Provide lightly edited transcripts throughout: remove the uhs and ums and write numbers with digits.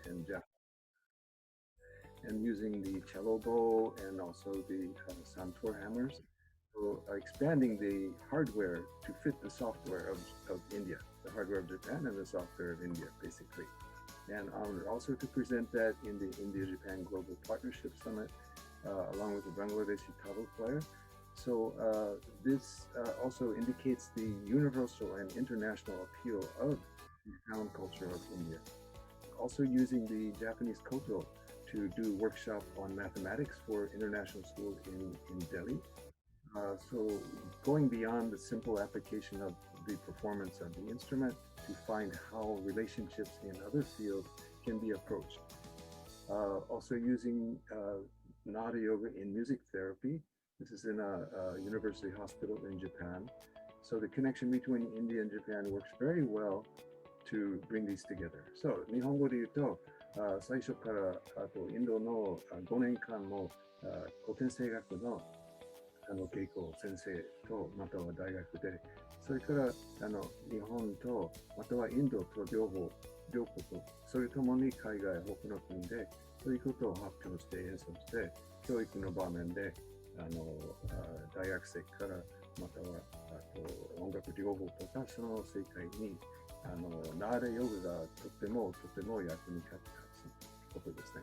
and Japanese, and using the cello bow and also the santur hammers. So expanding the hardware to fit the software of India, the hardware of Japan and the software of India, basically. And honored also to present that in the India-Japan Global Partnership Summit, along with the Bangladeshi tabla player. So this also indicates the universal and international appeal of the sound culture of India. Also using the Japanese koto to do workshop on mathematics for international schools in Delhi. So going beyond the simple application of the performance of the instrument to find how relationships in other fields can be approached. Also using Nada Yoga in music therapy. This is in a university hospital in Japan. So the connection between India and Japan works very well to bring these together. So 日本語で言うと、最初からインドの5年間の古典声楽の稽古先生とまたは大学で、それから日本とまたはインドと両国、それともに海外他の国でそういうことを発表して演奏して教育の場面で大学生からまたは音楽療法とかその世界にナーレヨガがとても役に立つことですね。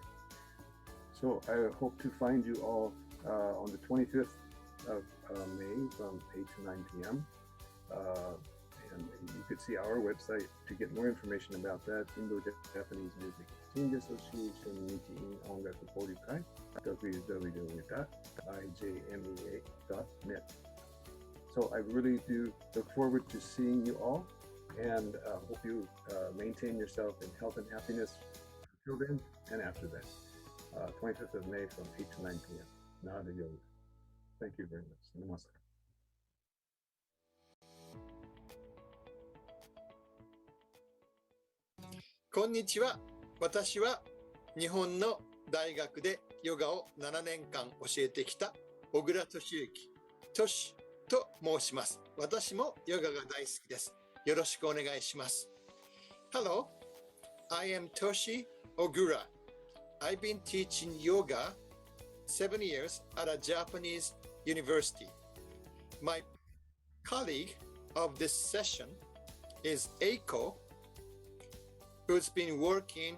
So I hope to find you all on the 25th of May from 8 to 9 p.m. And you could see our website to get more information about that. Indo-Japanese Music Exchange Association Nichiin Ongaku Koryukai, www.ijmea.net. So I really do look forward to seeing you all, and hope you maintain yourself in health and happiness until then and after that. 25th of May from 8 to 9 p.m. Nada Yoga. Thank you very much. Namaskar. こんにちは。私は日本の大学でヨガを7年間教えてきた小倉俊之、トシと申します。私もヨガが大好きです。よろしくお願いします。Hello, I am Toshi Ogura. I've been teaching yoga 7 years at a Japanese university. My colleague of this session is Eiko, who's been working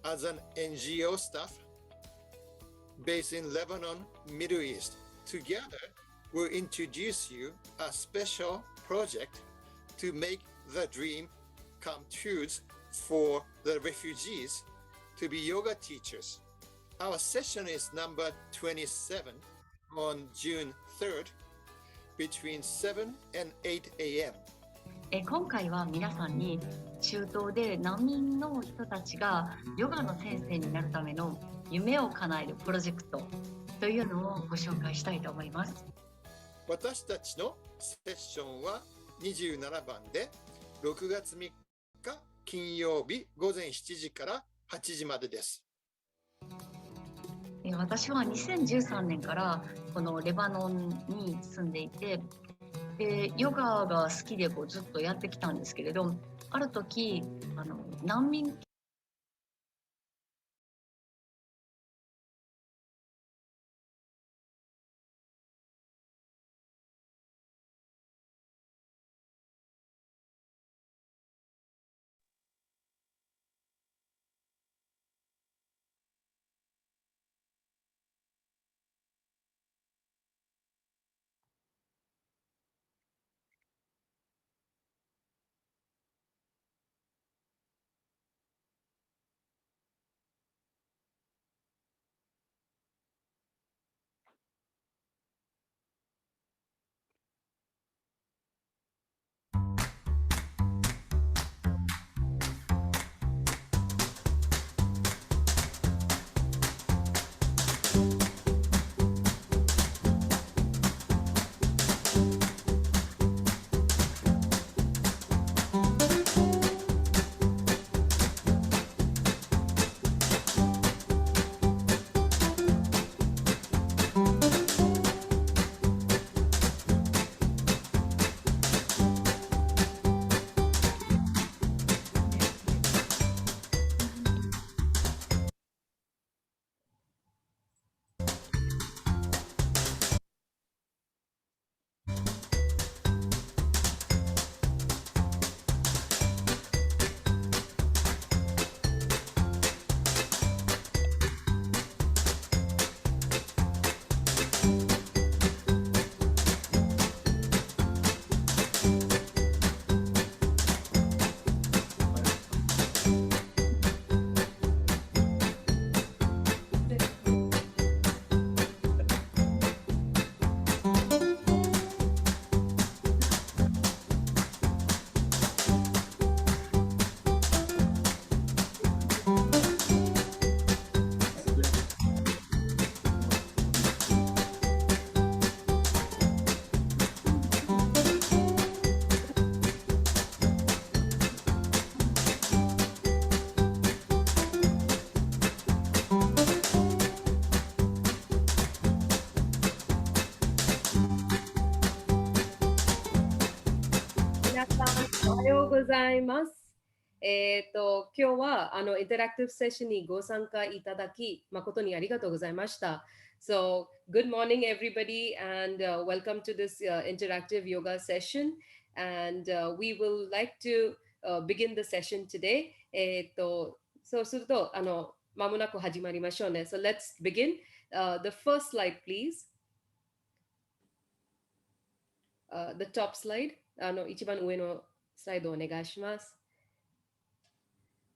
as an NGO staff based in Lebanon, Middle East. Together, we'll introduce you a special project to make the dream come true for the refugees to be yoga teachers. Our session is number 27 on June 3rd between 7 and 8 a.m. 今回は皆さんに中東で難民の人たちがヨガの先生になるための夢を叶えるプロジェクトというのをご紹介したいと思います。私たちのセッションは27番で6月3日金曜日午前7時から8時までです。私は2013年からこのレバノンに住んでいて、ヨガが好きでずっとやってきたんですけれど、ある時難民ざいます。今日はインタラクティブセッションにご参加いただき、誠にありがとうございました。So, good morning, everybody, and welcome to this interactive yoga session. And we will like to begin the session today. そうすると、まもなく始まりましょうね。So, let's begin. The first slide, please. The top slide. 一番上のスライドお願いします。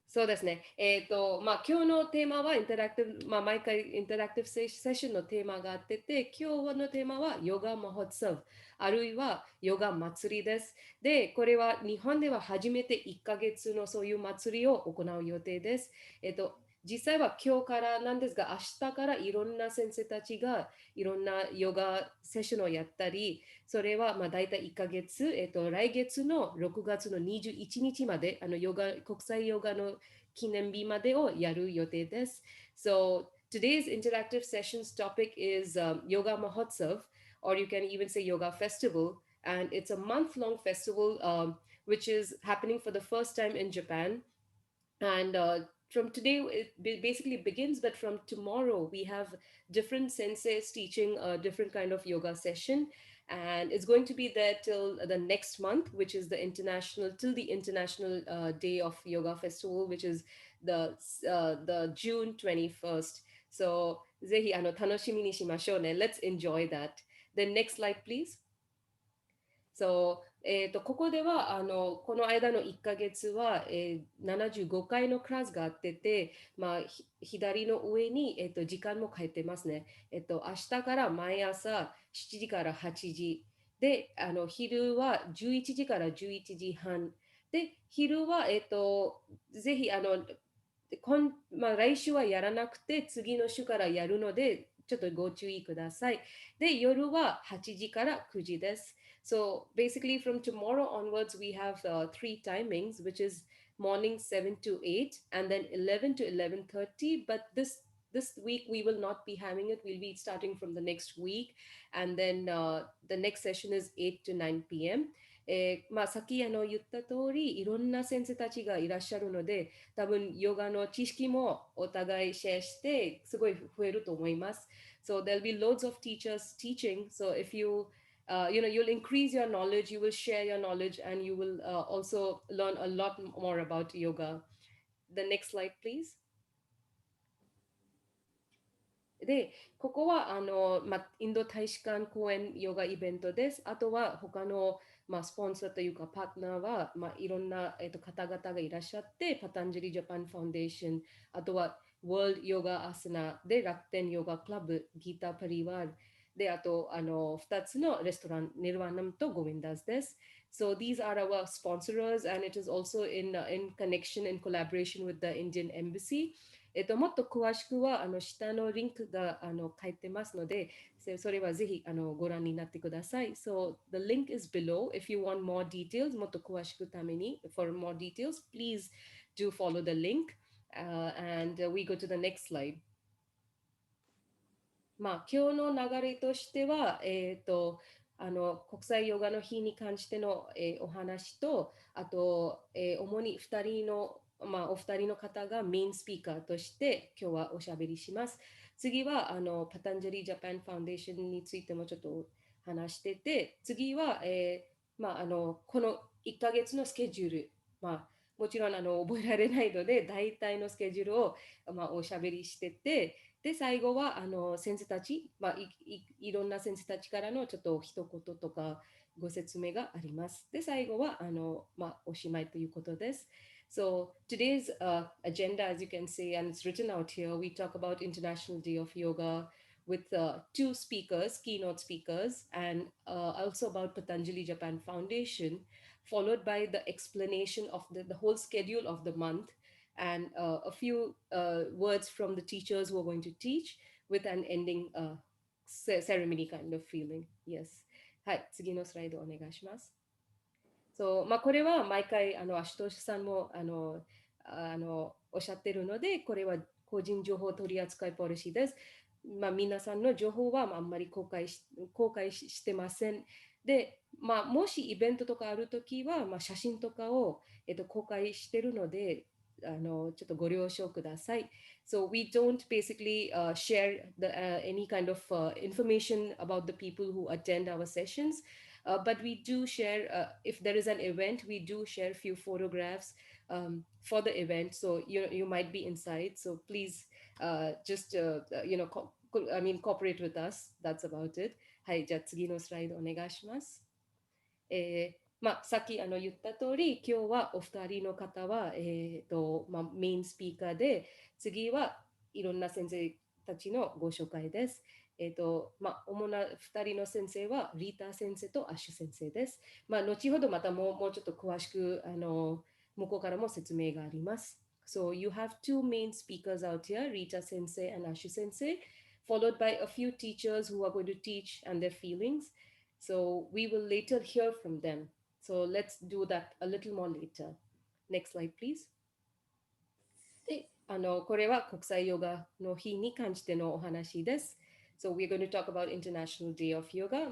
そうですね。今日のテーマはインタラクティブ、毎回インタラクティブセッションのテーマがあってて、今日のテーマはヨガマホツァブ、あるいはヨガ祭りです。で、これは日本では初めて1ヶ月のそういう祭りを行う予定です。実際は今日からなんですが、明日からいろんな先生たちがいろんなヨガセッションをやったり、それは大体1ヶ月、来月の6月の21日まで国際ヨガの記念日までをやる予定です。So, today's interactive session's topic is Yoga Mahotsav, or you can even say Yoga Festival, and it's a month-long festival which is happening for the first time in Japan. And from today, it basically begins, but from tomorrow, we have different senseis teaching a different kind of yoga session. And it's going to be there till the next month, which is the international day of yoga festival, which is the June 21st. So, ぜひ楽しみにしましょうね. Let's enjoy that. The next slide, please. So, ここではこの間の1ヶ月は、75回のクラスがあってて、左の上に、時間も書いてますね。明日から毎朝7時から8時で、昼は11時から11時半で、昼は、ぜひ来週はやらなくて次の週からやるのでちょっとご注意ください。で、夜は8時から9時です。So basically from tomorrow onwards, we have three timings, which is morning 7 to 8 and then 11 to 11:30. But this week we will not be having it. We'll be starting from the next week. And then the next session is 8 to 9 p.m. さっき言った通り、いろんな先生たちがいらっしゃるので、多分ヨガの知識もお互いシェアして、すごい増えると思います。So there'll be loads of teachers teaching. So if you'll increase your knowledge, you will share your knowledge, and you will also learn a lot more about yoga. The next slide, please. で、ここはインド大使館公演ヨガイベントです。あとは他の、スポンサーというかパートナーは、いろんな、方々がいらっしゃって、パタンジャリジャパンファウンデーション、あとは World Yoga Asana で楽天ヨガクラブ、ギータパリワールで、あと2つのレストラン、ニルワナムとゴヴィンダスです。So these are our sponsors, and it is also in connection and collaboration with the Indian Embassy. もっと詳しくは下のリンクが書いてますので、それはぜひご覧になってください。So the link is below. If you want more details, もっと詳しくために for more details, please do follow the link. And we go to the next slide. 今日の流れとしては、国際ヨガの日に関しての、お話と、あと、主にお二人の方がメインスピーカーとして今日はおしゃべりします。次はパタンジャリジャパンファウンデーションについてもちょっと話してて、次は、この1ヶ月のスケジュール、もちろん覚えられないので大体のスケジュールを、おしゃべりしてて、で最後は先生たち、いろんな先生たちからのちょっと一言とかご説明があります。で最後はおしまいということです。So today's agenda, as you can see, and it's written out here, we talk about International Day of Yoga with two speakers, keynote speakers, and also about Patanjali Japan Foundation, followed by the explanation of the whole schedule of the month and a few words from the teachers who are going to teach with an ending ceremony kind of feeling. Yes. はい、次のスライドお願いします。これは毎回アシュトシさんもおっしゃってるので、これは個人情報取扱ポリシーです。皆さんの情報はあんまり公開してません。で、もしイベントとかあるときは、写真とかを、公開しているので、ちょっとご了承ください。So we don't basically share any kind of information about the people who attend our sessions, but we do share, if there is an event, we do share a few photographs for the event. So you might be inside. So please just, cooperate with us. That's about it. はい、じゃあ次のスライドお願いします。さっき言った通り、今日はお二人の方は、メインスピーカーで、次はいろんな先生たちのご紹介です。主な2人の先生はリータ先生とアッシュ先生です。後ほどまたもうちょっと詳しく向こうからも説明があります。So you have two main speakers out here, Rita sensei and Ashu sensei, followed by a few teachers who are going to teach and their feelings. So we will later hear from them. So let's do that a little more later. Next slide, please. で、これは国際ヨガの日に関してのお話です。So we're going to talk about International Day of Yoga.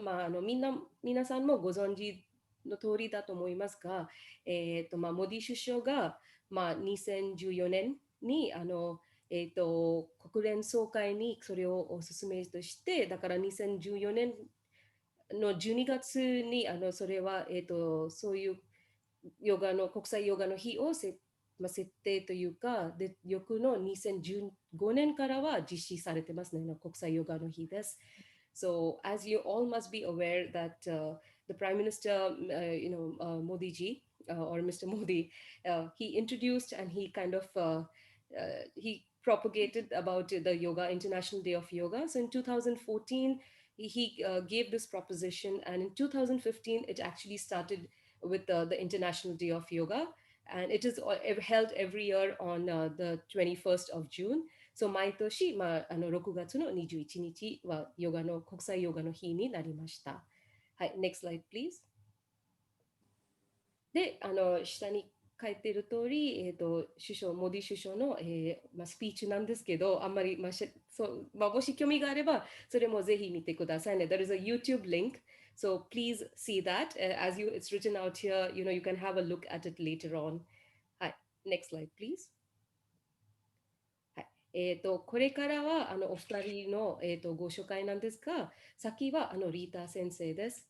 皆さんもご存知の通りだと思いますが、モディ首相が、2014年に国連総会にそれをお勧めとして、だから2014年の12月にそれは、そういう国際ヨガの日を設定というか、で翌の2015年からは実施されてますね、国際ヨガの日です。So as you all must be aware that the Prime Minister, Modi ji, or Mr. Modi, he introduced and he kind of he propagated about the Yoga International Day of Yoga. So in 2014, he gave this proposition, and in 2015, it actually started with the International Day of Yoga, and it is held every year on the 21st of June. So 毎年、6月の21日は国際ヨガの日になりました。はい、next slide please。で、下に書いている通り、モディ首相の、スピーチなんですけど、あんまり、もし興味があれば、それもぜひ見てくださいね。There is a YouTube link, so please see that. As it's written out here, you can have a look at it later on. はい、next slide, please. はい、これからはお二人の、ご紹介なんですが、先はリータ先生です。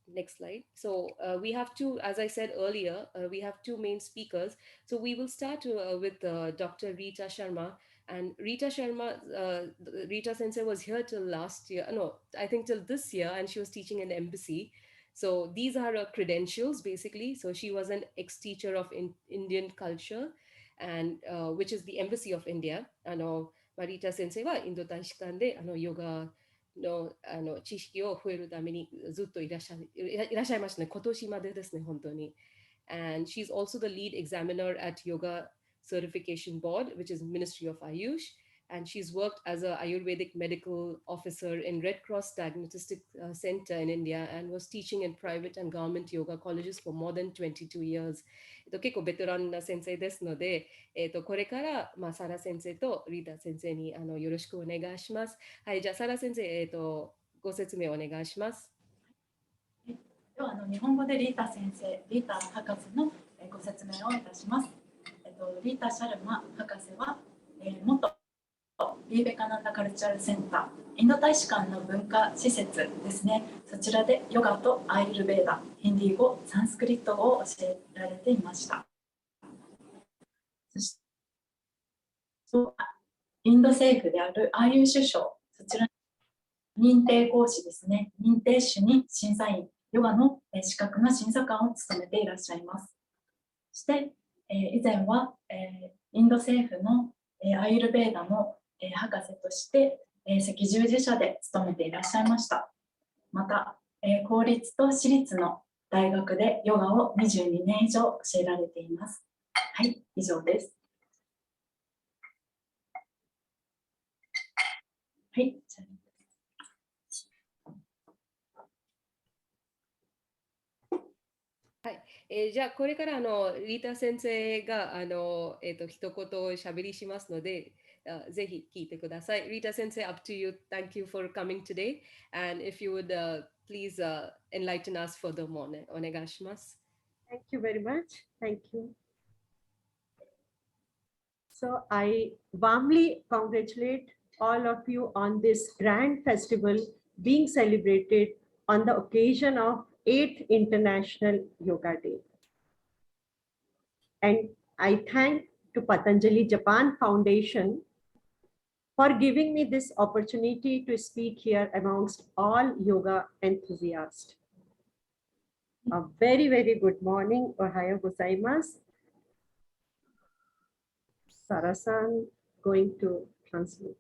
Next slide. So we have two, as I said earlier, we have two main speakers. So we will start with Dr. Rita Sharma. And Rita Sensei was here till last year. No, I think till this year, and she was teaching in the embassy. So these are her credentials, basically. So she was an ex-teacher of Indian culture, and which is the Embassy of India. Rita Sensei はインド大使館でヨガの知識を増えるためにずっといらっしゃいましたね。今年までですね、本当に。And she's also the lead examiner at Yoga Certification Board, which is Ministry of Ayush. And she's worked as an Ayurvedic medical officer in Red Cross Diagnostic Center in India and was teaching in private and government yoga colleges for more than 22 years. 結構ベテランな先生ですので、これから、サラ先生とリータ先生によろしくお願いします。はい、じゃあサラ先生、ご説明お願いします。では日本語でリータ先生、リータ博士のご説明をいたします。リータ・シャルマ博士は、元ビーベカナンダカルチャルセンター、インド大使館の文化施設ですね。そちらでヨガとアーユルヴェーダ、ヒンディー語、サンスクリット語を教えられていました。そしてインド政府であるアーユー首相、そちら認定講師ですね。認定主任審査員、ヨガの資格の審査官を務めていらっしゃいます。そして、以前は、インド政府のアーユルヴェーダの博士として赤十字社で勤めていらっしゃいました。また、公立と私立の大学でヨガを22年以上教えられています。はい、以上です。はい。はい、じゃあこれからリータ先生が一言おしゃべりしますので、ぜひ聞いてください。リータ先生、up to you. Thank you for coming today. And if you would please enlighten us furthermore. お願いします。Thank you very much. Thank you. So I warmly congratulate all of you on this grand festival being celebrated on the occasion of 8th International Yoga Day. And I thank to Patanjali Japan Foundation for giving me this opportunity to speak here amongst all yoga enthusiasts. A very, very good morning. Ohayo gozaimasu. Sara-san going to translate.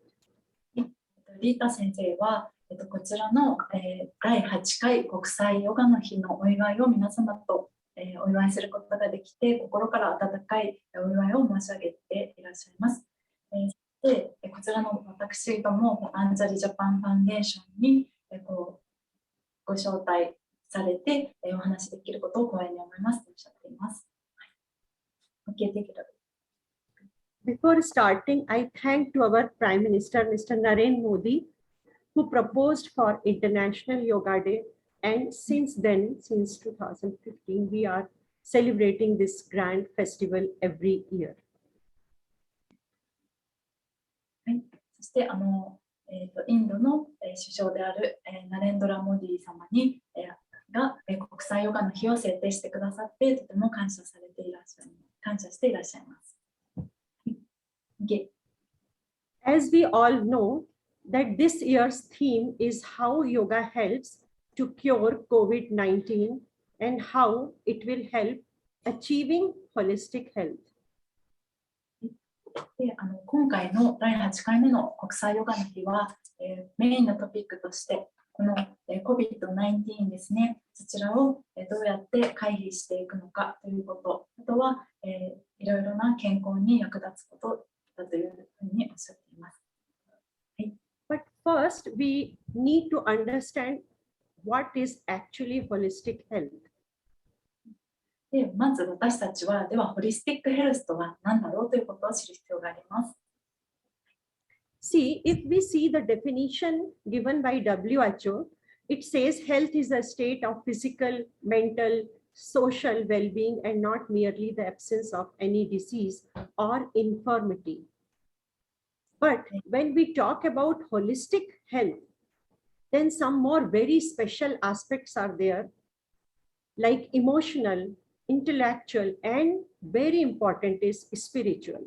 リータ先生は、こちらの、第8回国際ヨガの日のお祝いを皆様と、お祝いすることができて、心から温かいお祝いを申し上げていらっしゃいます。で、こちらの私ども、パタンジャリジャパンファンデーションに、ご招待されて、お話しできることを光栄に思いますとおっしゃっています。Okay, take it up. Before starting, I thank to our Prime Minister, Mr. Narendra Modi, who proposed for International Yoga Day. And since then, since 2015, we are celebrating this grand festival every year. はい、そしてインドの首相であるナレンドラ・モディ様にが国際ヨガの日を制定してくださってとても感謝していらっしゃいます。As we all know that this year's theme is how yoga helps to cure COVID-19 and how it will help achieving holistic health. で今回の第8回目の国際ヨガの日は、メインのトピックとしてこの、COVID-19 ですね、そちらを、どうやって回避していくのかということ、あとは、いろいろな健康に役立つことだというふうにおっしゃっています。はい、But first, we need to understand what is actually holistic health. でまず私たちは、ではホリスティックヘルスとは何だろうということを知る必要があります。See, if we see the definition given by WHO, it says health is a state of physical, mental, social well-being and not merely the absence of any disease or infirmity. But when we talk about holistic health, then some more very special aspects are there, like emotional, intellectual, and very important is spiritual.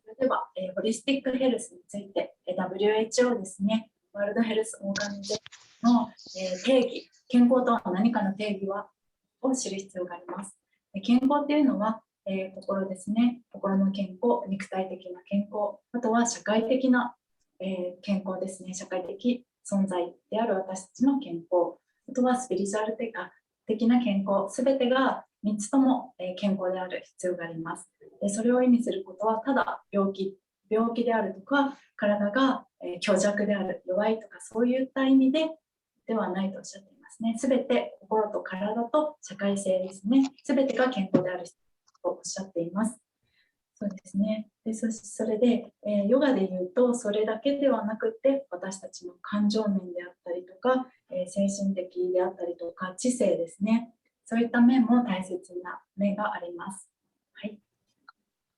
それでは、ホリスティックヘルスについて、WHO ですね、ワールドヘルスオーガニゼーションの、定義、健康とは何かの定義を知る必要があります。健康っていうのは、心ですね、心の健康、肉体的な健康、あとは社会的な、健康ですね、社会的存在である私たちの健康、あとはスピリチュアル的な健康、すべてが3つとも健康である必要があります。それを意味することは、ただ病気であるとか、体が虚弱である、弱いとか、そういった意味ではないとおっしゃっていますね。すべて心と体と社会性ですね。すべてが健康であるとおっしゃっています。そうですね。それで、ヨガでいうと、それだけではなくて、私たちの感情面であったりとか、精神的であったりとか、知性ですね。そういった面も大切な面があります。はい。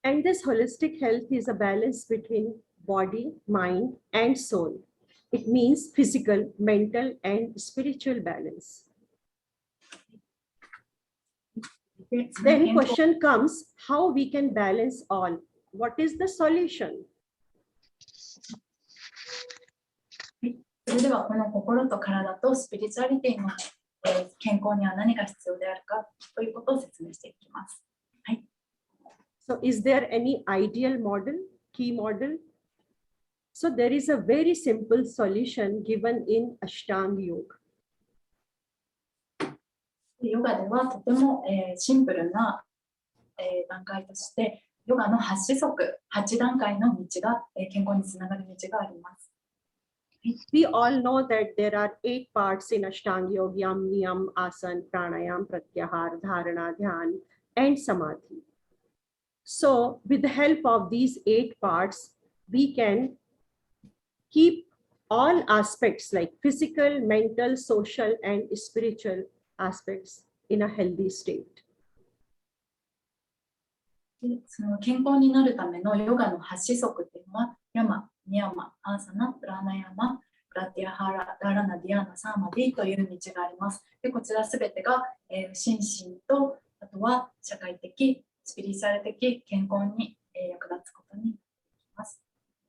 And this holistic health is a balance between body, mind, and soul. It means physical, mental, and spiritual balance. Then question comes, how we can balance all? What is the solution? それではこの心と体とスピリチュアリティの健康には何が必要であるかということを説明していきます。はい。So is there any ideal model, key model? So there is a very simple solution given in Ashtanga Yoga. ヨガではとてもシンプルな段階として、ヨガの8子則、8段階の道が健康につながる道があります。We all know that there are 8 parts in Ashtanga Yoga: Yam, Niyam, Asana, Pranayam, Pratyahar, Dharana, Dhyan, and Samadhi. So with the help of these 8 parts, we can keep all aspects like physical, mental, social, and spiritual aspects in a healthy state. でその健康になるためのヨガの8子則っていうのは、ヤマ、ニヤマ、アーサナ、プラナヤマ、プラティアハラ、ダーラナ、ディアーナ、サーマディという道があります。でこちらすべてが、心身と、あとは社会的、スピリチュアル的健康に、役立つことになります。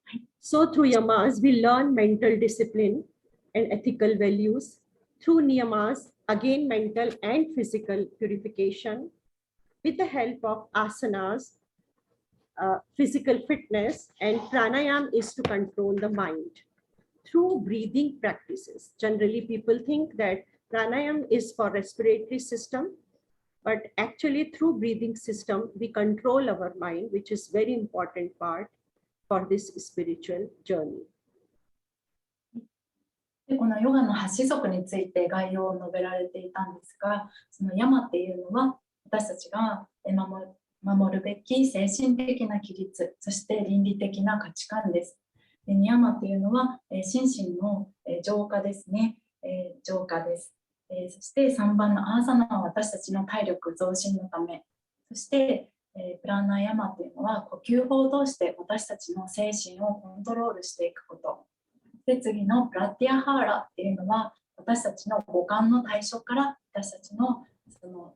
はい、So through yamas, we learn mental discipline and ethical values. Through niyamas, again mental and physical purification. With the help of asanas, physical fitness, and pranayam is to control the mind. Through breathing practices, generally people think that pranayam is for respiratory system, but actually through breathing system, we control our mind, which is very important part for this spiritual journey. でこのヨガの8子則について概要を述べられていたんですが、そのヤマっていうのは私たちが守るべき精神的な規律、そして倫理的な価値観です。でニヤマっていうのは心身の浄化ですね、浄化です。そして3番のアーサナは私たちの体力増進のため、そしてプラナヤマっていうのは呼吸法を通して私たちの精神をコントロールしていくこと。で次のプラティアハーラっていうのは私たちの五感の対象から私たちのその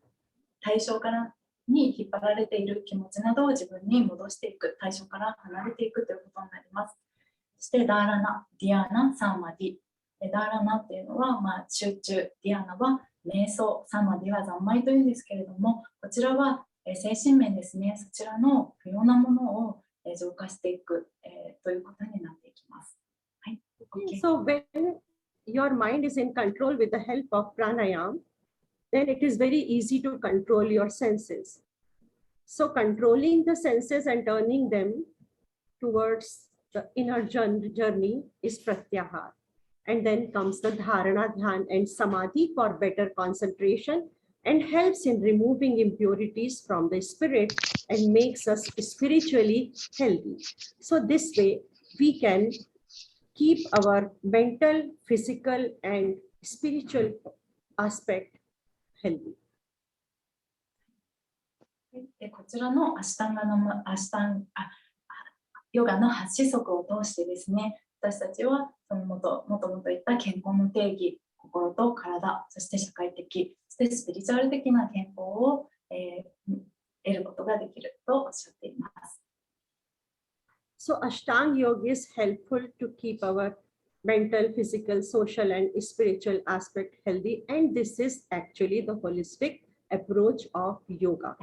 対象からに引っ張られている気持ちなどを自分に戻していく、対象から離れていくということになります。そしてダーラナ、ディアーナ、サーマディ。ダーラナっていうのは、集中、ディアーナは瞑想、サーマディは三昧というんですけれども、こちらは精神面ですね、そちらの不要なものを浄化していくということになっていきます。はい。So when your mind is in control with the help of pranayam, then it is very easy to control your senses. So controlling the senses and turning them towards the inner journey is pratyahar. And then comes the dharana, dhyan, and samadhi for better concentration and helps in removing impurities from the spirit and makes us spiritually healthy. So this way we can keep our mental, physical, and spiritual aspect healthy. でこちらのヨガの8子則を通してですね、私たちはそのもともと言った健康の定義、心と体、そして社会的、そしてスピリチュアル的な健康を、得ることができるとおっしゃっています。So Ashtanga Yoga is helpful to keep our mental, physical, social, and spiritual aspect healthy. And this is actually the holistic approach of yoga.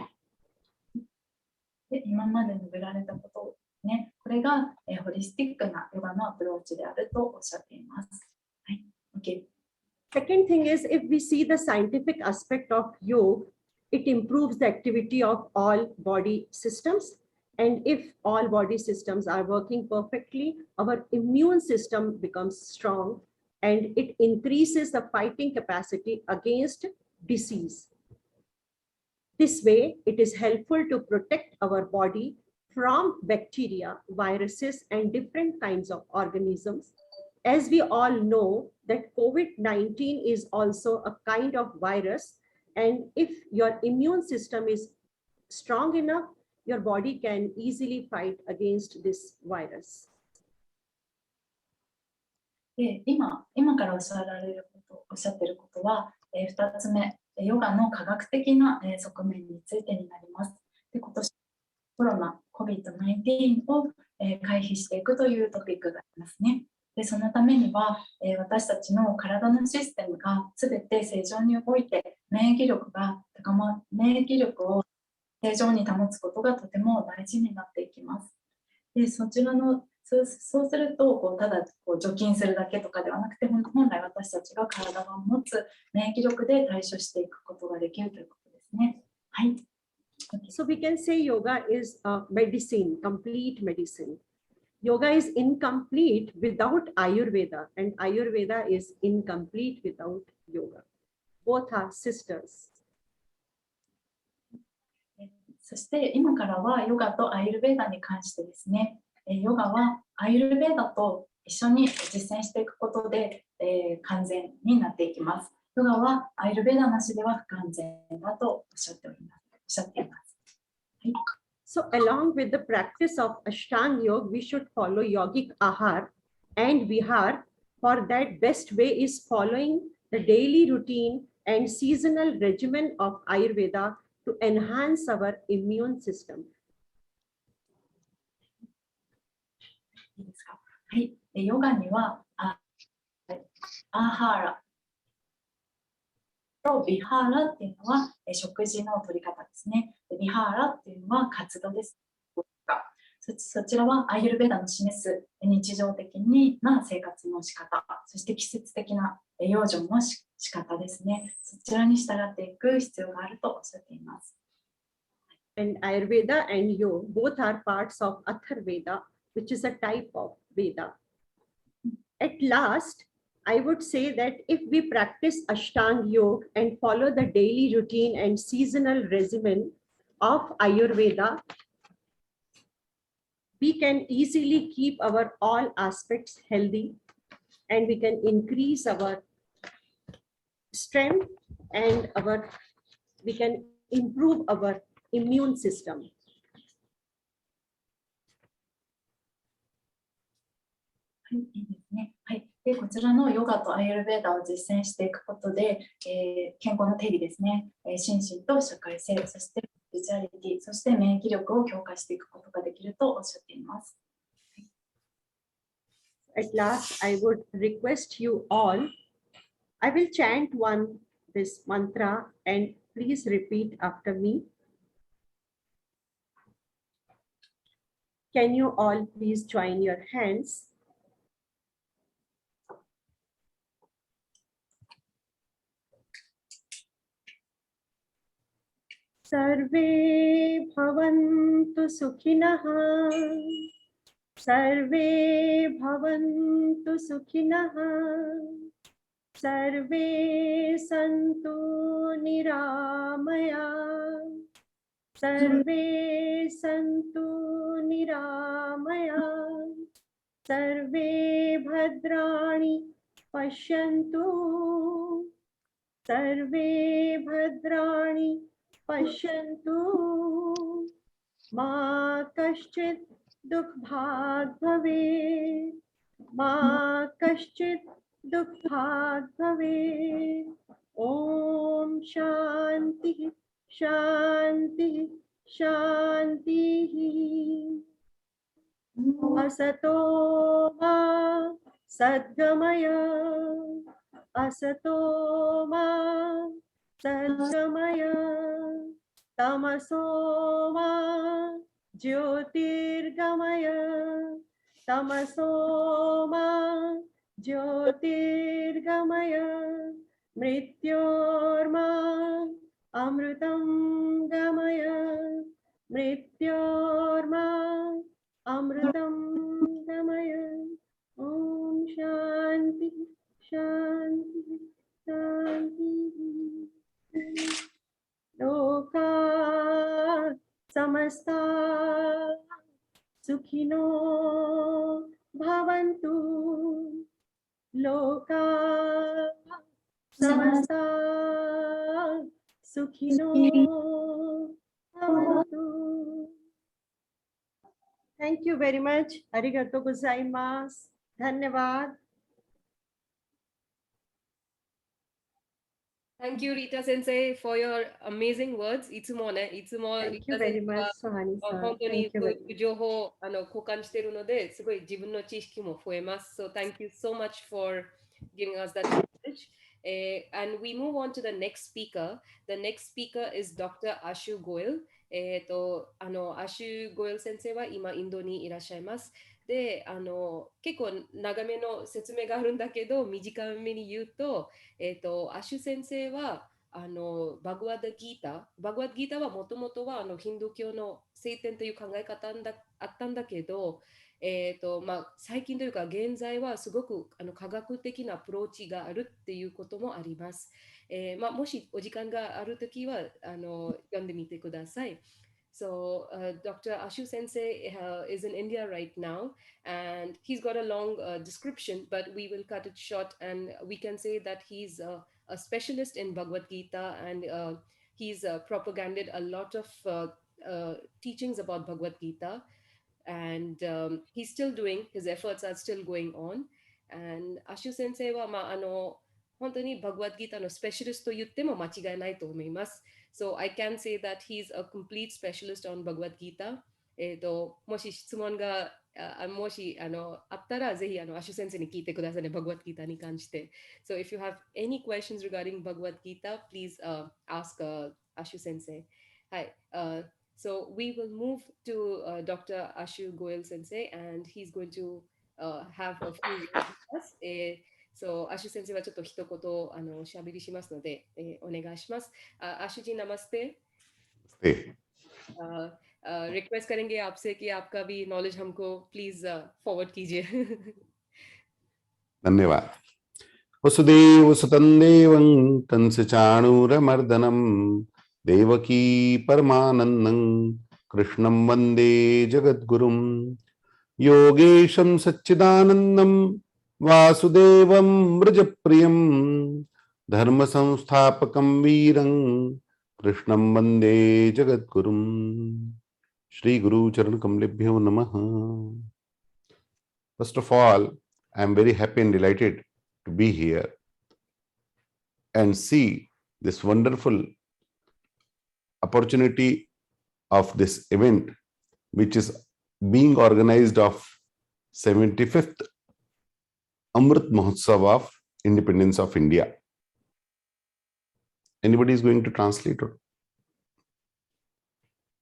で今まで述べられたことね、これが、ホリスティックなヨガのアプローチであるとおっしゃっています。はい、OK。Second thing is, if we see the scientific aspect of yoga, it improves the activity of all body systems. And if all body systems are working perfectly, our immune system becomes strong and it increases the fighting capacity against disease. This way, it is helpful to protect our body from bacteria, viruses, and different kinds of organisms. As we all know that COVID-19 is also a kind of virus, and if your immune system is strong enough, your body can easily fight against this virus. で今からおっしゃっていることは、2つ目、ヨガの科学的な、側面についてになります。で今年コロナ COVID-19 を、回避していくというトピックがありますね。でそのためには、私たちの体のシステムがすべて正常に動いて免疫力を正常に保つことがとても大事になっていきます。でそうするとただ除菌するだけとかではなくて、本来私たちが体が持つ免疫力で対処していくことができるということですね。はい。So we can say yoga is a medicine, complete medicine. Yoga is incomplete without Ayurveda, and Ayurveda is incomplete without yoga. Both are sisters. そして今からはヨガとアイルベーダに関してですね、ヨガはアイルベーダと一緒に実践していくことで、完全になっていきます。ヨガはアイルベーダなしでは不完全だとおっしゃっています。はい。So along with the practice of Ashtanga Yoga, we should follow yogic ahar and vihar. For that, best way is following the daily routine and seasonal regimen of Ayurveda to enhance our immune system. いいですか。はい。ヨガにはアハーラとビハーラっていうのは食事の取り方ですね。ビハーラっていうのは活動です。そちらはアーユルヴェダの示す日常的な生活の仕方、そして季節的な養生の仕方ですね。そちらに従っていく必要があるとおっしゃっています。And Ayurveda and Yoga both are parts of Atharveda, which is a type of Veda. At last, I would say that if we practice Ashtanga Yoga and follow the daily routine and seasonal regimen of Ayurveda, we can easily keep our all aspects healthy, and we can increase our strength and we can improve our immune system. はい、いいですね。はい。で、こちらのヨガとアイルベーダを実践していくことで、健康の定義ですね、心身と社会性、そしてビジュアリティ、そして免疫力を強化していくことができるとおっしゃっています。At last, I would request you all, I will chant this mantra and please repeat after me. Can you all please join your hands? Sarve bhavantu sukhinah. Sarve bhavantu sukhinah. Sarve santu niramaya. Sarve santu niramaya. Sarve bhadrani pashyantu. Sarve bhadrani pashyantu. Ma kaschit dukbhag bhavet. Ma kaschit dukbhag bhavet. Om Shanti Shanti Shanti. Asato ma sadgamaya. Asato ma sadgamaya. Tamaso ma jyotirgamaya. Tamaso ma jyotirgamaya. Mrityorma amrutam gamaya. Mrityorma amrutam gamaya. Om Shanti Shanti Shanti. Loka samasta sukhino bhavantu. Loka samasta sukhino bhavantu. Thank you very much. Arigato gozaimasu. Dhanyavad. Thank you, Rita Sensei, for your amazing words. Thank you very Rita much, Sohani 本 san. 当に Thank you そう very いう情報を交換しているので、すごい自分の知識も増えます。So thank you so much for giving us that knowledge. And we move on to the next speaker. The next speaker is Dr. Ashu Goel. アシュ・ゴエル先生は今インドにいらっしゃいます。で、結構長めの説明があるんだけど、短めに言うと、アシュ先生はバグワッドギータはもともとはヒンドゥー教の聖典という考え方あったんだけど、最近というか現在はすごく科学的なアプローチがあるっていうこともあります。もしお時間があるときは読んでみてください。So Dr. Ashu Sensei is in India right now, and he's got a long description, but we will cut it short, and we can say that he's a specialist in Bhagavad Gita, and he's propaganded a lot of teachings about Bhagavad Gita, and he's still doing, his efforts are still going on. And Ashu Sensei wa 本当にバグワッドギータのスペシャリストと言っても間違いないと思います。So I can say that he's a complete specialist on Bhagavad Gita. もし質問がもしあったらぜひアシュ先生に聞いてくださいね、バグワッドギータに関して。So if you have any questions regarding Bhagavad Gita, please ask Ashu Sensei. はい。So we will move to Dr. Ashu Goel Sensei, and he's going to have a few words with us. So, アシュ先生はちょっと一言おしゃべりしますので、お願いします。アシュजी नमस्ते। Request करेंगे आपसे कि आपका भी knowledge हमको please forward कीजिए। धन्यवाद। वसुदेव सुतं देवं कंसचाणूरमर्दनं देवकी परमानन्दं कृष्णं वन्दे जगद्गुरुं योगेशं सच्चिदानन्दं वासुदेवं व्रजप्रियं धर्मसंस्थापकं वीरं कृष्णं वन्दे जगद्गुरुं। श्री गुरु चरण कमलेभ्यो नमः। First of all, I am very happy and delighted to be here and see this wonderful opportunity of this event, which is being organized of 75th Amrit Mahotsav of Independence of India. Anybody is going to translate it?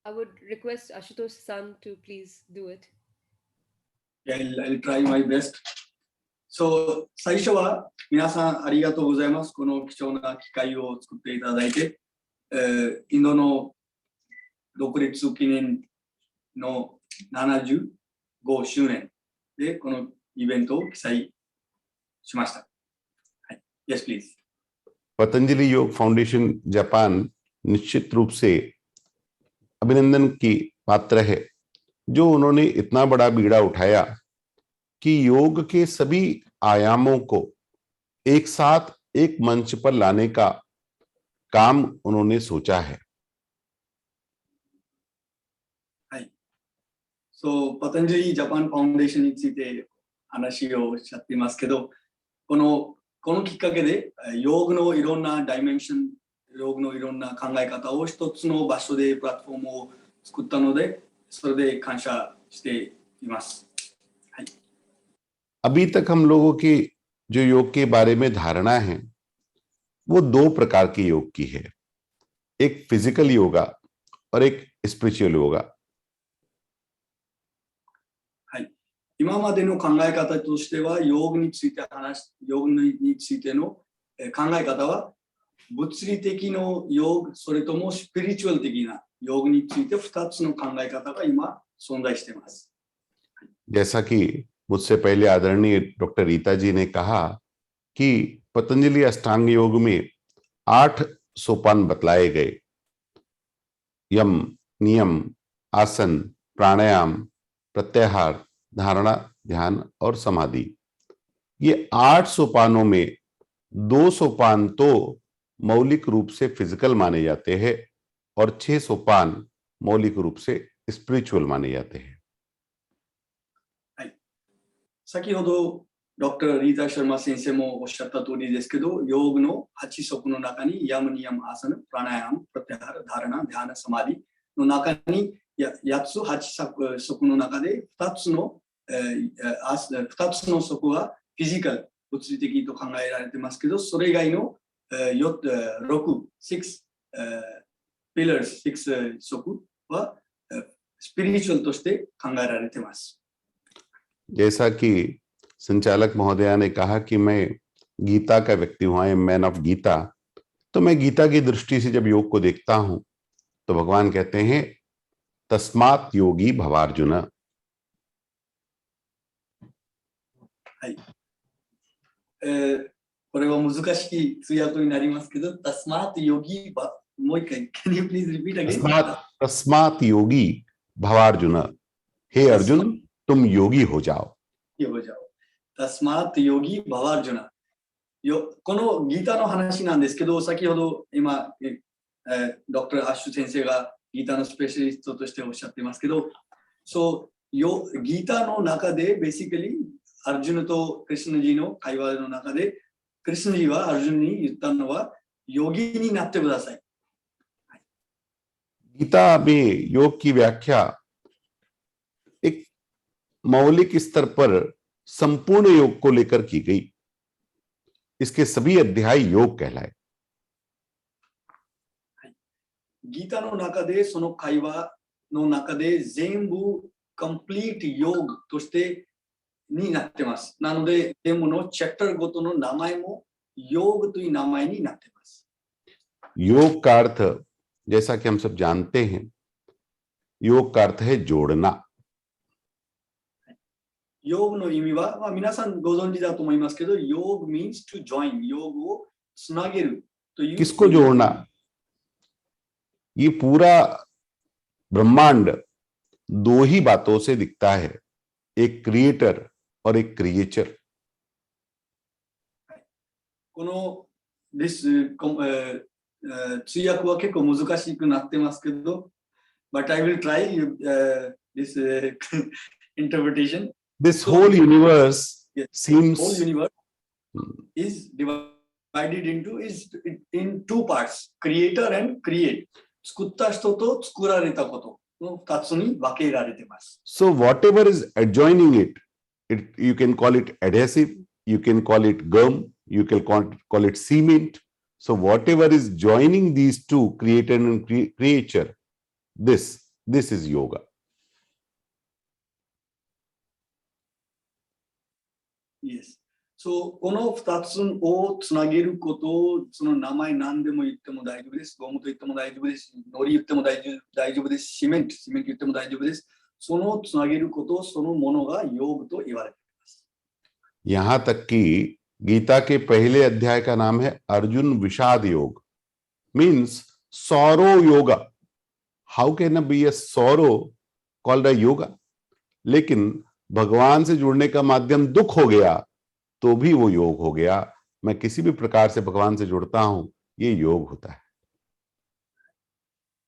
I would request Ashutosh-san to please do it. Yeah, I'll try my best. So, 最初は皆さんありがとうございます。この貴重な機会を作っていただいて、インドの独立記念の75周年でこのイベントを記載しました。はい。Yes, please. Patanjali योग foundation Japan निश्चित रूप से अभिनंदन की पात्र है, जो उन्होंने इतना बड़ा बीड़ा उठाया कि योग के सभी आयामों को एक साथ एक मंच पर लाने का काम उन्होंने सोचा है। はい。そう、パタンジャリジャパンファウンデーションについて話をしちゃっていますけど、このきっかけで、ヨーグのいろんなダイメンション、ヨーグのいろんな考え方を一つの場所でプラットフォームを作ったので、それで感謝しています。はい。अभी तक हम लोगों की जो योग के बारे में धारणा है वो दो प्रकार के योग की है, एक फिजिकल योगा और एक स्पिरिचुअल योगा। はい。今までの考え方としては、ヨーグについての考え方は物理的のヨーグ、それともスピリチュアル的なヨーグについて2つの考え方が今存在しています。जैसा कि मुझसे पहले आदरणीय डॉक्टर रीता जी ने कहा कि पतंजलि अष्टांग योग में 8 सोपान बतलाए गए, यम, नियम, आसन, प्राणायाम, प्रत्याहार, धारणा, ध्यान और समाधि। ये 8 सोपानों में 2 सोपान तो मौलिक रूप से फिजिकल माने जाते हैं और 6 सोपान मौलिक रूप से स्पिरिचुअल माने जाते हैं। 先ほどドクター・リータ・シャルマ先生もおっしゃった通りですけど、ヨーグの8則の中にヤムニヤム・アーサナ、プラナヤム、プラテハラ、ダラナ、ディハナ・サマディの中に8つ8則の中で2つの則はフィジカル、物理的と考えられていますけど、それ以外の6、ピラーズ、6則はスピリチュアルとして考えられています。जैसा कि संचालक महोदया ने कहा कि मैं गीता का व्यक्ति हूं, I am man of Gita, तो मैं गीता की दृष्टि से जब योग को देखता हूं तो भगवान कहते हैं तस्मात् योगी भवार्जुन। はい。これは難しい通訳になりますけど、तस्मात् योगीもう一回 Can you please repeat again? तस्मात् योगी भवार्जुन, हे अर्जुन तुम योगी हो जाओ। तस्मात् योगी भवार्जुन। このギターの話なんですけど、先ほど今、ドクター・アッシュ先生がギターのスペシャリストとしておっしゃってますけど、ギターの中で、basically、アルジュナとクリスナジーの会話の中で、クリスナジーはアルジュナに言ったのは、ヨギになってください。गीता में योग की व्याख्या एक मौलिक स्तर पर संपूर्ण योग को लेकर की गई। इसके सभी अध्याय योग कहलाए। ギターの中でその会話の中で全部コンプリートヨーグとしてになってます。なので全部のチャプターごとの名前もヨーグという名前になってます。योग का अर्थ जैसा कि हम सब जानते हैं, योग का अर्थ है जोड़ना। ヨーグの意味は、皆さんご存知だと思いますけど、ヨーグ means to join、ヨーグをつなげるという。किसको जोड़ना? ये पूरा ब्रह्मांड दो ही बातों से दिखता है, एक क्रिएटर और एक creature. この通訳は結構難しくなってますけど、but I will try this interpretation. This whole universe seems whole universe is divided in two parts, creator and create. 作った人と作られたことの2つに分けられています。So whatever is adjoining it, you can call it adhesive, you can call it gum, you can call it cement. So whatever is joining these two, creator and creature, this is yoga. Yes. So この2つをつなげることを、その名前何でも言っても大丈夫です。ゴムと言っても大丈夫です。のり言っても大丈夫です。シメント言っても大丈夫です。そのつなげることそのものがヨーグと言われています。यहाँ तक कि गीता के पहले अध्याय का नाम है अर्जुन विषाद योग, means sorrow yoga. How can a be a sorrow called a yoga? लेकिन भगवान से जुड़ने का माध्यम दुख हो गया तो भी वो योग हो गया। मैं किसी भी प्रकार से भगवान से जुड़ता हूं, ये योग होता है।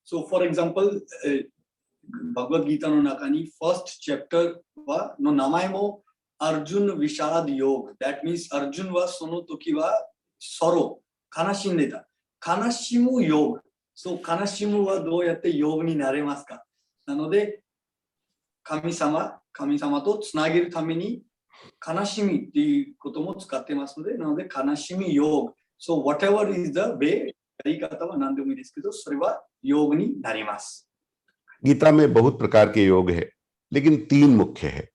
So for example, Bhagavad गीताの中に first chapter の名前もArjun Vishad Yoga. That means Arjun はその時はsorrow、悲しんでた。悲しむヨーグ。そう、悲しむはどうやってヨーグになれますか？なので、神様とつなげるために悲しみっていうことも使ってますので、なので悲しみヨーグ。So whatever is the way、やり方は何でもいいですけど、それはヨーグになります。गीता में बहुत प्रकार के योग है, लेकिन तीन मुख्य है: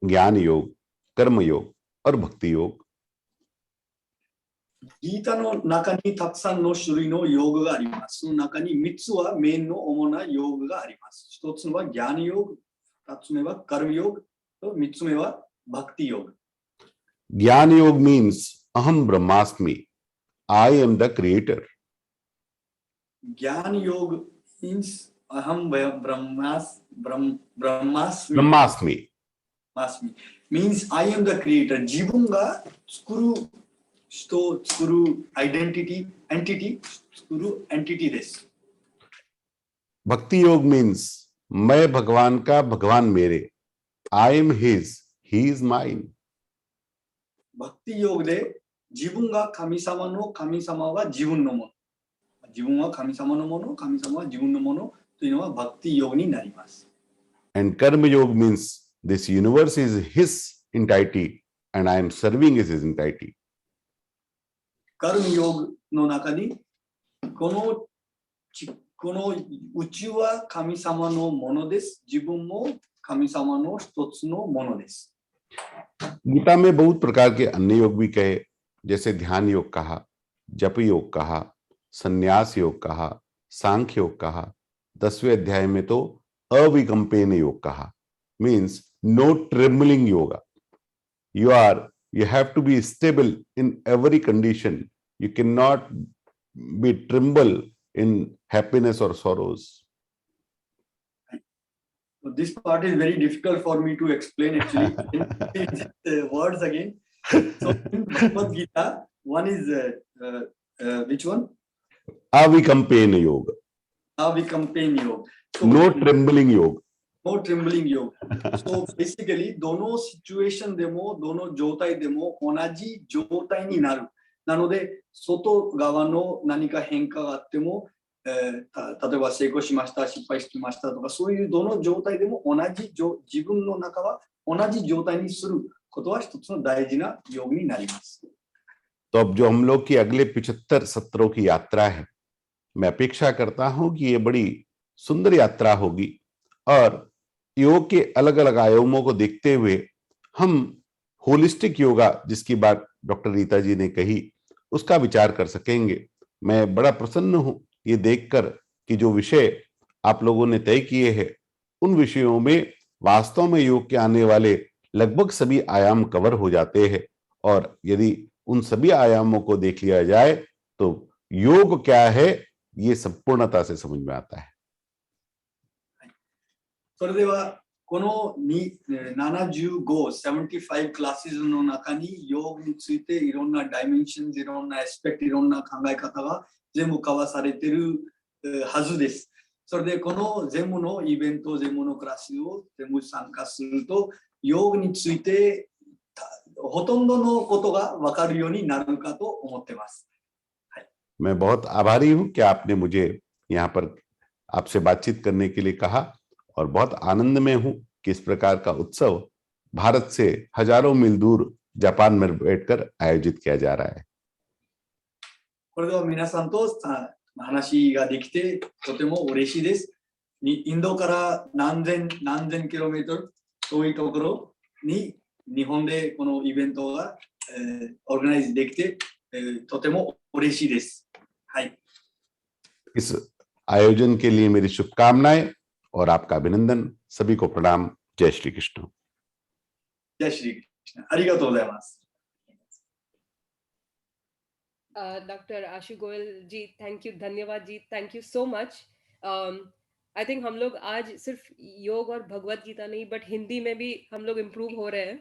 ज्ञान योग, कर्म योग और भक्ति योग। ギータの中にたくさんの種類のヨーグがあります。その中に3つはメインの主なヨーグがあります。1つはギャーニヨーグ、2つ目はカルムヨーグ、3つ目はバクティヨーグ。ज्ञान योग means aham brahmasmi, I am the creator. ギャーニヨーグ means aham brahmasmi means I am the creator. 自分が作る人、作るアイデンティティ、作るエンティティです。भक्ति योग means मैं भगवान का, भगवान मेरे, I am his, he is mine. バクティヨーグで自分が神様の、神様は自分のもの。自分は神様のもの、神様は自分のものというのはバクティヨーグになります。And karma yoga means this universe is his entity and I am serving his entity. カルムヨーグの中にこの宇宙は神様のものです。自分も神様の一つのものです。गीता में बहुत प्रकार के अन्य योग भी कहे, जैसे ध्यान योग कहा, जप योग कहा, संन्यास योग कहा, सांख्य योग कहा। 10वें अध्याय में तो अविकंपेन योग कहा, means no trembling yoga. You have to be stable in every condition. You cannot be tremble in happiness or sorrows. This part is very difficult for me to explain actually. Words again. So in Bhagavad Gita, one is which one? Avikampen yoga. Avikampen yoga. So, No trembling yoga. No trembling yoga. So basically, どのシチュエーションでも、どの状態でも同じ状態になる。なので、外側の何か変化があっても、例えば成功しました、失敗しましたとか、そういうどの状態でも自分の中は同じ状態にすることは一つの大事なヨガになります。तो अब जो हम लोग की अगले 75 सत्रों की यात्रा है, मैं अपेक्षा करता हूं कि ये बड़ी सुंदर यात्रा होगी और योग के अलग अलग आयामों को देखते हुए हम होलिस्टिक योगा, जिसकी बात डॉक्टर रीता जी ने कही, उसका विचार कर सकेंगे। मैं बड़ा प्रसन्न हूं ये देखकर कि जो विषय आप लोगों ने तय किए हैं उन विषयों में वास्तव में योग के आने वाले लगभग सभी आयाम कवर हो जाते हैं और यदि उन सभी आयामों को देख लिया जाए तो योग क्या है ये संपूर्णता से समझ में आता है। それではこの75クラスの中にヨガについていろんなダイメンション、いろんなアスペクト、いろんな考え方が全部交わされているはずです。それでこの全部のイベント、全部のクラスを全部参加するとヨガについてほとんどのことが分かるようになるかと思っています。はい、मैं बहुत आभारी हूं कि आपने मुझे यहाँ पर आपसे बातचीत करने के लिए कहा और बहुत आनंद में हूं कि इस प्रकार का उत्सव भारत से हजारों मील दूर जापान में बैठकर आयोजित किया जा रहा है। これでは皆さんと話ができてとても嬉しいです。インドから何千キロメートル遠いところに日本でこのイベントがオーガナイズできてとても嬉しいです。はい。इस आयोजन के लिए मेरी शुभकामनाएं और आपका अभिनंदन। सभी को प्रणाम। जय श्री कृष्ण। जय श्री कृष्ण। ありがとうございます。डॉक्टर आशु गोयल जी, थैंक यू, धन्यवाद ji, thank you so much. I think हम लोग आज सिर्फ योग और भगवत गीता नहीं बट हिंदी में भी हम लोग इम्प्रूव हो रहे हैं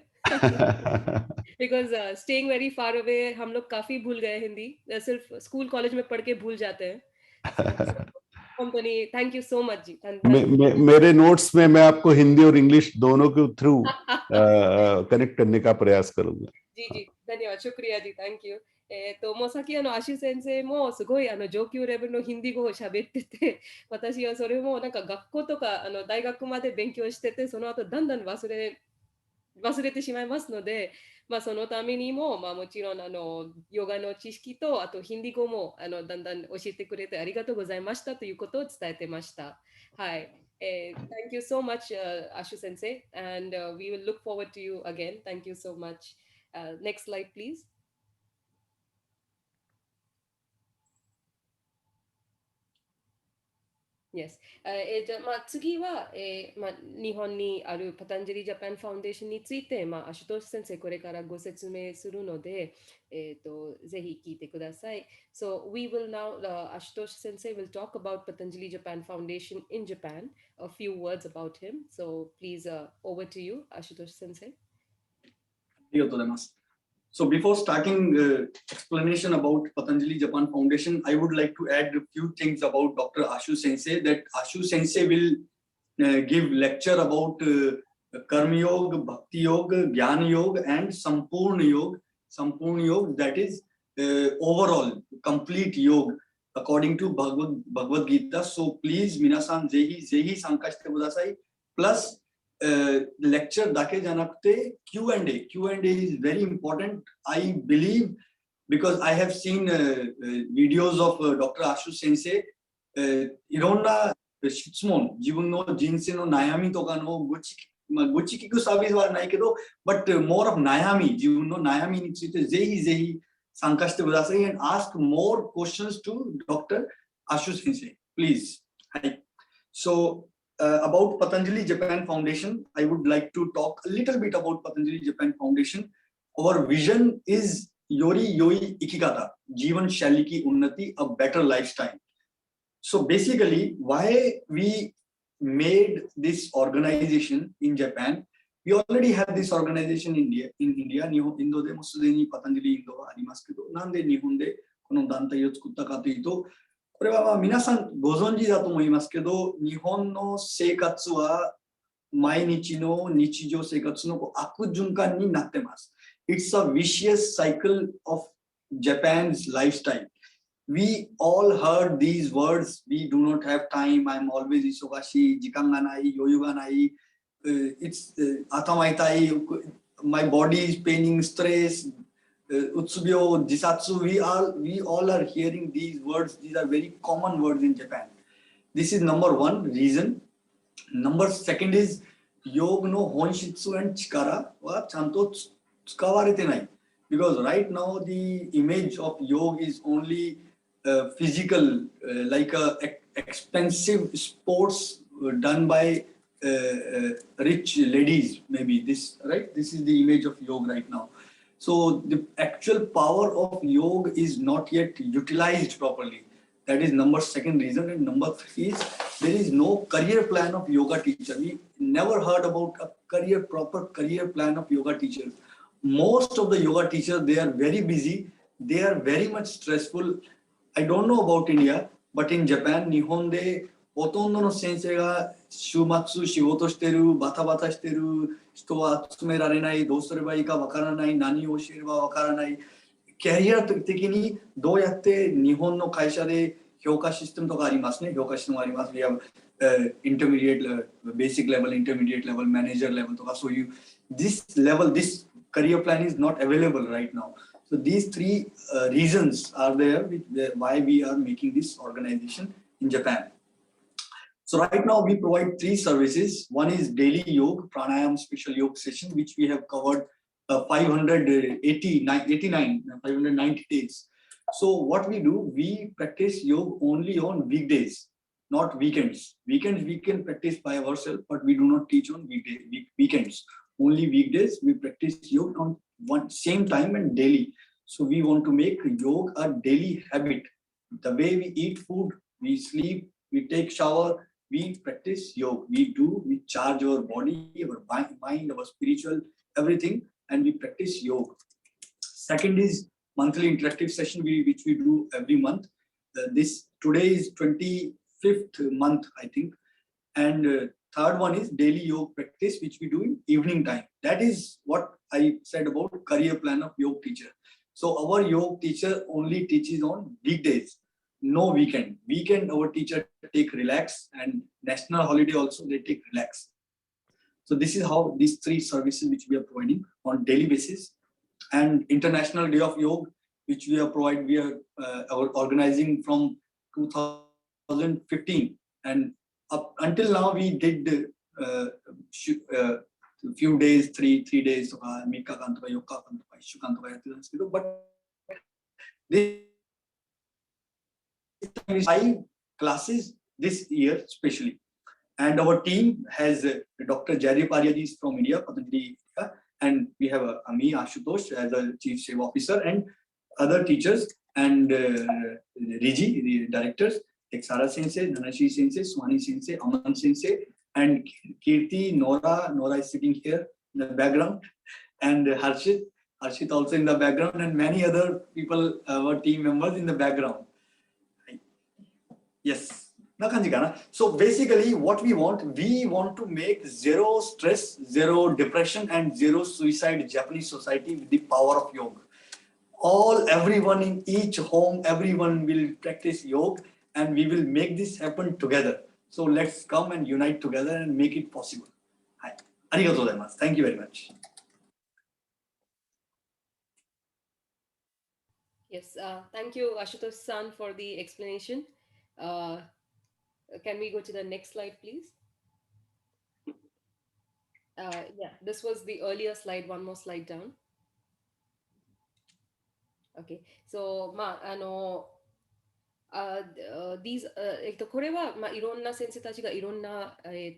because staying very far away हम लोग काफी भूल गए हिंदी, सिर्फ स्कूल कॉलेज में पढ़ के भूल जाते हैं। Company, thank you so much ji. मेरे नोट्स में मैं आपको हिंदी और इंग्लिश दोनों के थ्रू कनेक्ट करने का प्रयास करूंगा। जी जी, धन्यवाद, शुक्रिया जी, thank यू。もうさっきアシュ先生もすごい上級レベルのヒンディ語を喋ってて、私はそれもなんか学校とか大学まで勉強してて、その後だんだん忘れてしまいますので、そのためにも、もちろんヨガの知識とあとヒンディ語もだんだん教えてくれてありがとうございましたということを伝えてました。はい。Thank you so much, Ashu Sensei, and we will look forward to you again. Thank you so much. Next slide, please. Yes. じゃあ次は、日本にあるパタンジャリジャパンファウンデーションについて、アシュトシ先生これからご説明するので、ぜひ聞いてください。So we will now, Ashutosh Sensei will talk about Patanjali Japan Foundation in Japan, a few words about him. So please, over to you, Ashutosh Sensei. ありがとうございます。So before starting explanation about Patanjali Japan Foundation, I would like to add a few things about Dr. Ashu Sensei. That Ashu Sensei will give lecture about Karma Yoga, Bhakti Yoga, Jnana Yoga, and Sampurna Yoga. Sampurna Yoga, that is overall complete yoga according to Bhagavad Gita. So please, minasan zehi参加してください. Plus lecture dake janakte Q&A. Q&A is very important, I believe, because I have seen videos of Dr. Ashu Sensei. いろんな質問、自分の人生の悩みとかの愚痴聞くサービスはないけど、but more of 悩み、自分の悩みについてぜひぜひ参加してください and ask more questions to Dr. Ashu Sensei, please. はい。So about Patanjali Japan Foundation, I would like to talk a little bit about Patanjali Japan Foundation. Our vision is Yori Yoi Ikigata, Jivan Shaili ki Unnati, a better lifestyle. So basically, why we made this organization in Japan, We already have this organization in India. インドでもすでにパタンジャリインドはありますけど、なんで日本でこの団体を作ったかというと、これはまあ皆さんご存知だと思いますけど、日本の生活は毎日の日常生活の悪循環になってます。It's a vicious cycle of Japan's lifestyle. We all heard these words. We do not have time. I'm always 忙しい。時間がない。余裕がない。It's 頭痛い。My body is paining, stress. うつ病、自殺。We all are hearing these words. These are very common words in Japan. This is number one reason. Number second is ヨガの本質や力はちゃんと使われてない。Because right now the image of yoga is only physical, like a expensive sports done by rich ladies, maybe this, right? This is the image of yoga right now. So the actual power of yoga is not yet utilized properly. That is number second reason. And number three is there is no career plan of yoga teacher. We never heard about a proper career plan of yoga teachers. Most of the yoga teachers, they are very busy. They are very much stressful. I don't know about India, but in Japan, 日本でほとんどの先生が週末仕事してる、バタバタしてる、人は集められない、どうすればいいかわからない、何を教えればわからない。キャリア的にどうやって日本の会社で評価システムとかありますね。評価システムあります。We have intermediate, basic level, intermediate level, manager level とかそういう this level, this career plan is not available right now. So these three reasons are there why we are making this organization in Japan. So right now we provide three services. One is daily yoga, pranayam special yoga session, which we have covered 590 days. So what we do, we practice yoga only on weekdays, not weekends. Weekends we can practice by ourselves, but we do not teach on weekends. Only weekdays we practice yoga on one same time and daily. So we want to make yoga a daily habit. The way we eat food, we sleep, we take shower, we practice yoga. We charge our body, our mind, our spiritual, everything, and we practice yoga. Second is monthly interactive session which we do every month. Today is 25th month, I think. And third one is daily yoga practice, which we do in evening time. That is what I said about career plan of yoga teacher. So our yoga teacher only teaches on weekdays, no weekend. Weekend our teacher take relax, and national holiday also they take relax. So this is how these three services which we are providing on daily basis. And International Day of Yoga, which we are organizing from 2015, and up until now we did few days, three days, 3日間とか4日間とか1週間とかやってたんですけど、but this time is 5 classes this year especially. And our team has Dr. Jaideep Arya from India, Patanjali, and we have me, Ashutosh, as a Chief Seva Officer, and other teachers, and Riji, the directors, like Sara Sensei, Nanashi Sensei, Swani Sensei, Aman Sensei, and Kirti, Nora is sitting here in the background, and Harshit also in the background, and many other people, our team members in the background. Yes. So basically what we want to make zero stress, zero depression, and zero suicide Japanese society with the power of yoga. Everyone in each home, everyone will practice yoga, and we will make this happen together. So let's come and unite together and make it possible. Arigatou gozaimasu. Thank you very much. Yes, thank you, Ashutosh-san, for the explanation. Can we go to the next slide, please? Yeah, this was the earlier slide. One more slide down. Okay, so these これは、いろんな先生たちがいろんな、手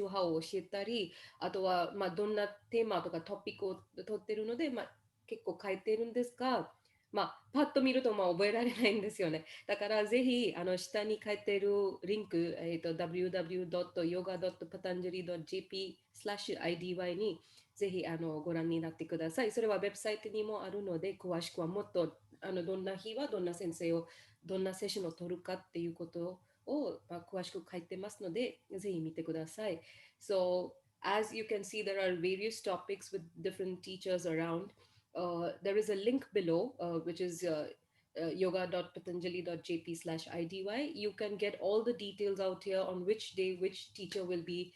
法を教えたり、あとは、どんなテーマとかトピックを取っているので、結構書いているんですが、パッと見ると覚えられないんですよね。だからぜひ下に書いているリンク、www.yoga.patanjali.jp/idy にぜひご覧になってください。それはウェブサイトにもあるので、詳しくはもっとどんな日はどんな先生を、どんなセッションを取るかっていうことを、詳しく書いてますので、ぜひ見てください。So, as you can see, there are various topics with different teachers around. There is a link below, which is yoga.patanjali.jp/idy. You can get all the details out here on which day which teacher will be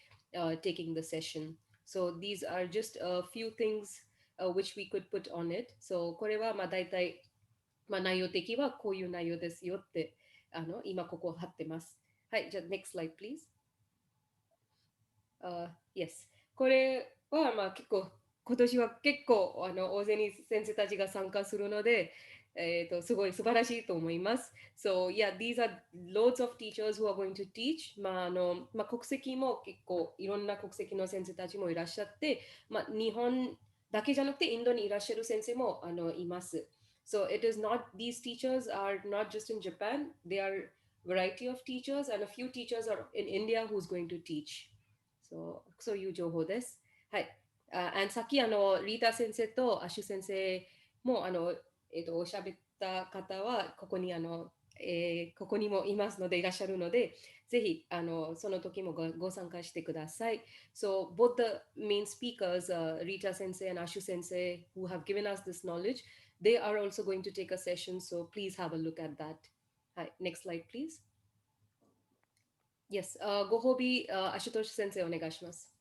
taking the session. So these are just a few things which we could put on it. So これは大体、内容的はこういう内容ですよって今ここ貼ってます。はい、じゃあ next slide please. Yes. これは結構今年は結構大勢に先生たちが参加するので、すごい素晴らしいと思います。So yeah, these are loads of teachers who are going to teach. 国籍も結構いろんな国籍の先生たちもいらっしゃって、日本だけじゃなくてインドにいらっしゃる先生もいます。So it is not, these teachers are not just in Japan, they are variety of teachers and a few teachers are in India who's going to teach. So そういう情報です。はい。さっきリータ先生とアシュ先生もおしゃべった方はここにここにもいますのでいらっしゃるので、ぜひその時もご参加してください。So both the main speakers, Rita sensei and Ashu sensei, who have given us this knowledge, they are also going to take a session. So please have a look at that. はい。Next slide, please. Yes. ご褒美、アシュトシ先生お願いします。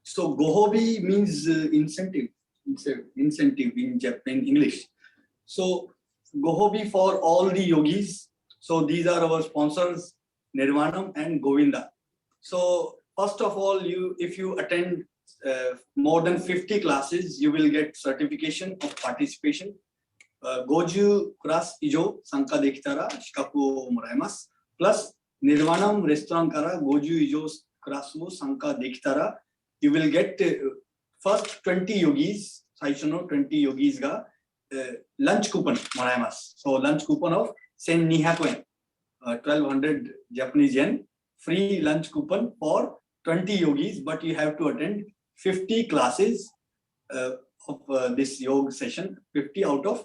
So Gohobi means incentive in Japan English. So Gohobi for all the yogis. So these are our sponsors, Nirvanam and Govinda. So first of all, if you attend more than 50 classes, you will get certification of participation. 50クラス以上参加できたら資格をもらえます。プラス、ニルヴァナムレストランから50以上クラスを参加できたら、you will get first 20 yogis, 最初の20 yogis が、ランチクーポンもらえます。So ランチクーポンof 1200円、1200 Japanese yen, free lunch coupon for 20 yogis, but you have to attend 50 classes of this yoga session, 50 out of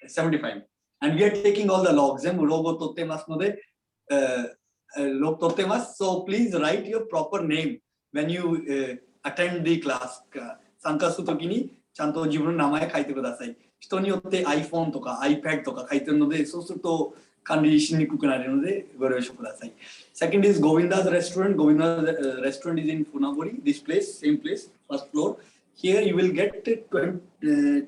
75. And we are taking all the logs. 全部ロゴを取ってますので、ログ取ってます。So please write your proper name when you attend the class. 参加するときにちゃんと自分の名前書いてください。人によって iPhone とか iPad とか書いてるので、そうすると管理しにくくなるのでご了承ください。Second is Govinda's restaurant. Govinda's restaurant is in Funaburi. This place, same place, first floor. Here you will get 30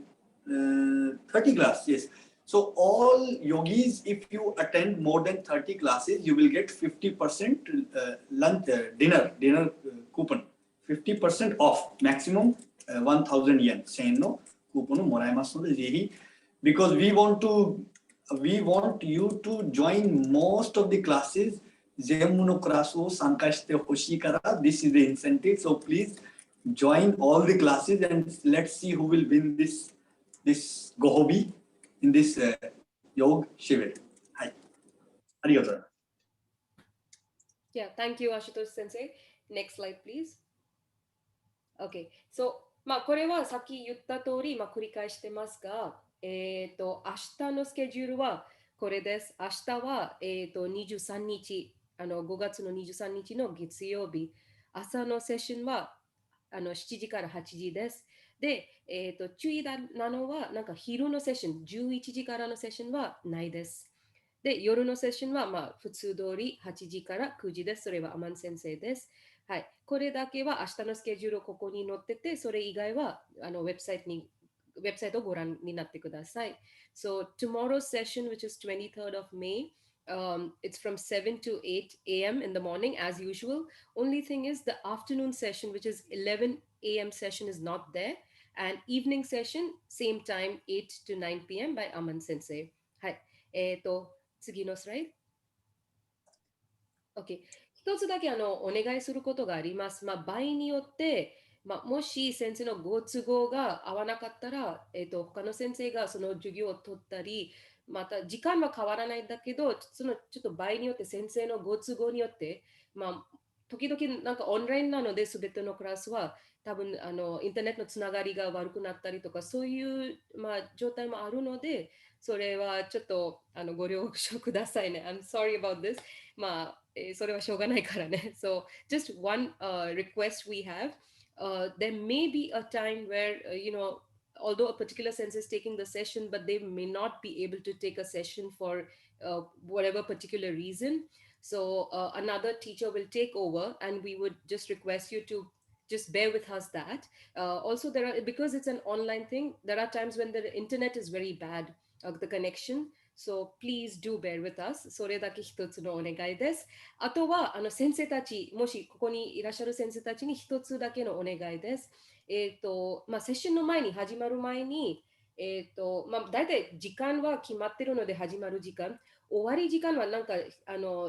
classes. Yes. So all yogis, if you attend more than 30 classes, you will get 50% lunch, dinner coupon. 50% off, maximum 1000 yen. 1000円のクーポンをもらえますので、ぜひ。Because we want you to join most of the classes. 全部のクラスを参加してほしいから、this is the incentive. So please join all the classes and let's see who will win this Gohobi in this Yoga Shivir. はい。ありがとうございます。Yeah, thank you, Ashutosh Sensei. Next slide, please. Okay, so これはさっき言った通り、繰り返してますが、明日のスケジュールはこれです。明日は、23日、5月の23日の月曜日、朝のセッションは7時から8時です。で、注意なのは、昼のセッション、11時からのセッションはないです。で、夜のセッションは普通通り8時から9時です。それはアマン先生です。はい。これだけは明日のスケジュールここに載ってて、それ以外はウェブサイトをご覧になってください。So tomorrow's session, which is 23rd of May, it's from 7 to 8 a.m. in the morning as usual. Only thing is the afternoon session, which is 11 a.m. session is not there. And evening session, same time, 8 to 9 p.m. by Aman Sensei. はい。次のスライド。OK。一つだけお願いすることがあります。場合によって、もし先生のご都合が合わなかったら、他の先生がその授業を取ったり、また時間は変わらないんだけど、ちょっと場合によって先生のご都合によって、時々なんかオンラインなので全てのクラスは多分インターネットのつながりが悪くなったりとかそういう、状態もあるので、それはちょっとご了承くださいね。I'm sorry about this. それはしょうがないからね。So just one request we have. There may be a time where, although a particular sense is taking the session, but they may not be able to take a session for whatever particular reason. So another teacher will take over, and we would just request you to just bear with us that. Also, because it's an online thing, there are times when the internet is very bad, the connection. So please do bear with us. それだけ一つのお願いです。あとは先生たち、もしここにいらっしゃる先生たちに一つだけのお願いです。セッションの前に始まる前に、大体時間は決まってるので始まる時間、終わり時間はなんか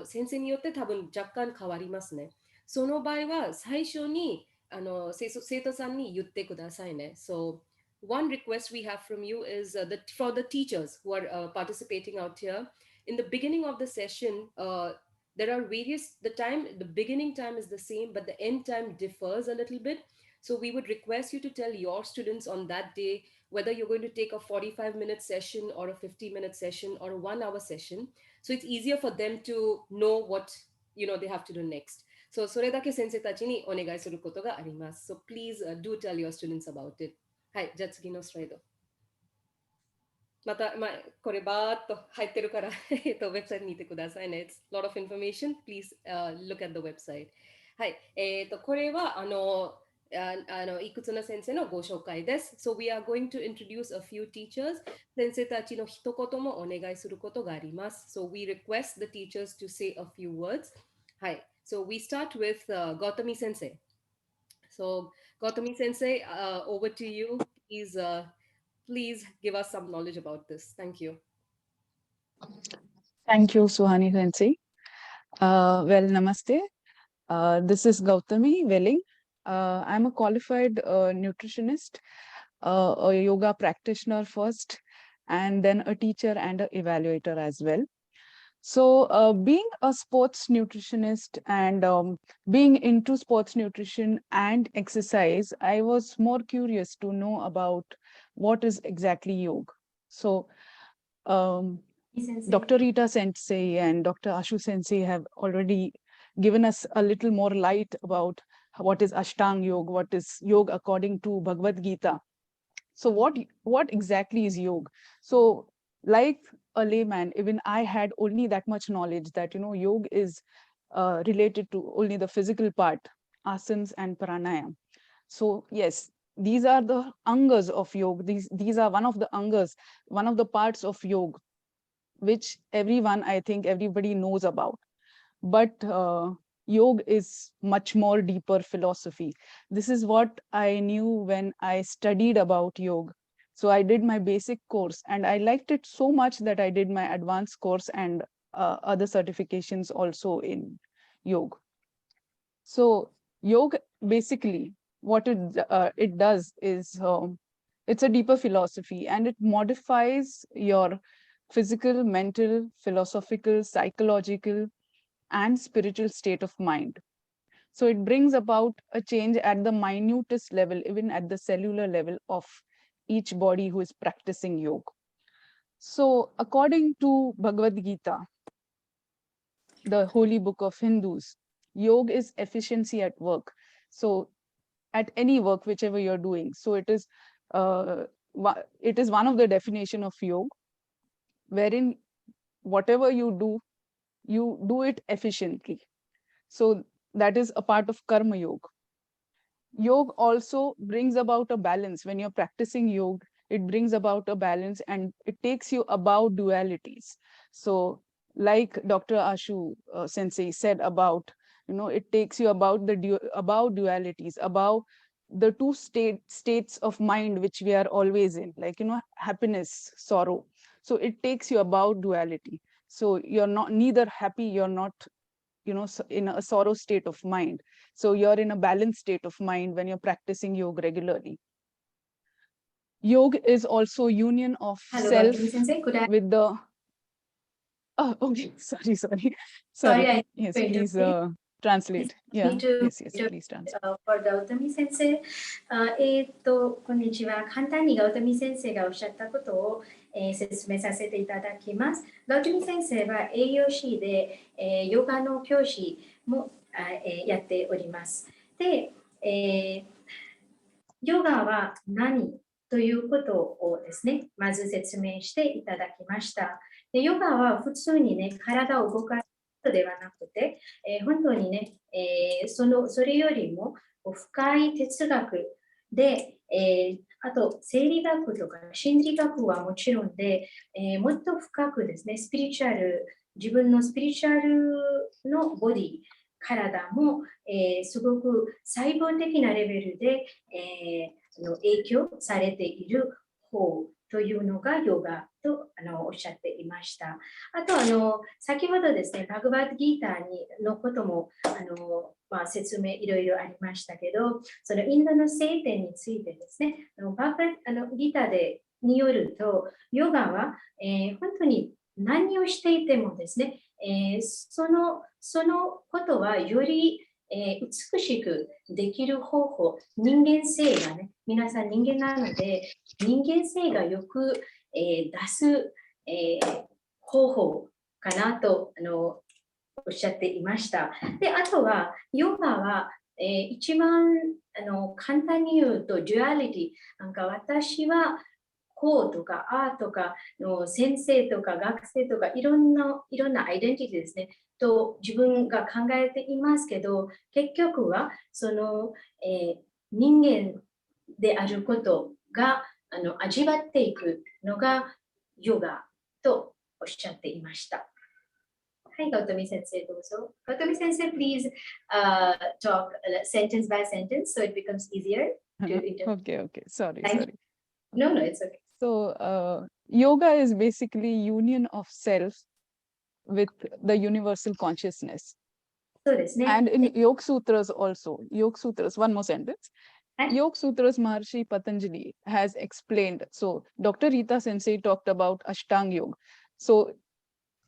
先生によって多分若干変わりますね。その場合は最初に生徒さんに言ってくださいね。So one request we have from you is for the teachers who are participating out here, in the beginning of the session, there are the beginning time is the same, but the end time differs a little bit. So we would request you to tell your students on that day whether you're going to take a 45-minute session or a 50-minute session or a 1-hour session. So it's easier for them to know what they have to do next. So それだけ先生たちにお願いすることがあります。So please do tell your students about it. はい、じゃあ次のスライド。また、これバーっと入ってるから、ウェブサイト見てくださいね。It's a lot of information. Please look at the website. はい、これはいくつの先生のご紹介です。So we are going to introduce a few teachers. 先生たちの一言もお願いすることがあります。So we request the teachers to say a few words. はい。So we start with Gautami sensei. So Gautami sensei, over to you. Please give us some knowledge about this. Thank you. Thank you, Suhani Sensei. Namaste. This is Gautami Welling. I'm a qualified nutritionist, a yoga practitioner first, and then a teacher and an evaluator as well. So being a sports nutritionist and being into sports nutrition and exercise, I was more curious to know about what is exactly yoga. So Dr. Rita Sensei and Dr. Ashu Sensei have already given us a little more light about what is Ashtanga Yoga, what is yoga according to Bhagavad Gita. So what exactly is yoga? So like a layman, even I had only that much knowledge that, yoga is related to only the physical part, asanas and pranayam. So yes, these are the angas of yoga. These are one of the angas, one of the parts of yoga, which I think everybody knows about. But yoga is much more deeper philosophy. This is what I knew when I studied about yoga. So I did my basic course and I liked it so much that I did my advanced course and other certifications also in yoga. So yoga, basically, what it does is it's a deeper philosophy and it modifies your physical, mental, philosophical, psychological, and spiritual state of mind. So it brings about a change at the minutest level, even at the cellular level of each body who is practicing yoga. So according to Bhagavad Gita, the holy book of Hindus, yoga is efficiency at work. So at any work, whichever you're doing. So it is one of the definition of yoga, wherein whatever you do it efficiently. So that is a part of karma yoga. Yoga also brings about a balance. When you're practicing yoga, it brings about a balance and it takes you above dualities. So like Dr. Ashu Sensei said about, it takes you above dualities, above the two states of mind which we are always in, like, happiness, sorrow. So it takes you above duality. So you're not neither happy, you're not in a sorrow state of mind. So you're in a balanced state of mind when you're practicing yoga regularly. Yoga is also union of Hello, self Dr. Sensei. Could I? with the. Oh, okay. Sorry. Sorry, I Yes, need to please interrupt. translate. Yeah. Yes, please translate. For Gautami 先生、こんにちは。簡単にガウタミ先生がおっしゃったことを、説明させていただきます。ガウタミ先生は栄養士で、ヨガの教師も、やっております。で、ヨガは何ということをですね、まず説明していただきました。でヨガは普通にね、体を動かすことではなくて、本当にね、それよりも深い哲学で、あと生理学とか心理学はもちろんで、もっと深くですね、自分のスピリチュアルのボディ、体も、すごく細胞的なレベルで、影響されている方というのがヨガとおっしゃっていました。あと先ほどですね、バグバッドギーターのことも説明いろいろありましたけど、そのインドの聖典についてですね、バグバッドギーターによると、ヨガは、本当に何をしていてもですね、そのことはより美しくできる方法、人間性がね、皆さん人間なので、人間性がよく、出す、方法かなとおっしゃっていました。で、あとは、ヨガは、一番簡単に言うと、デュアリティ、なんか私はこうとか、あとかの先生とか学生とかいろんなアイデンティティですね、と自分が考えていますけど、結局はその、人間であることが味わっていくのがヨガとおっしゃっていました。はい、ガウタミ先生どうぞ。ガウタミ先生、please talk sentence by sentence so it becomes easier. Okay. Sorry. No, it's okay. So yoga is basically union of self with the universal consciousness. そうですね。 And in Yoga Sutras also, one more sentence. Yoga Sutras Maharshi Patanjali has explained. So Dr. Rita Sensei talked about Ashtanga Yoga. So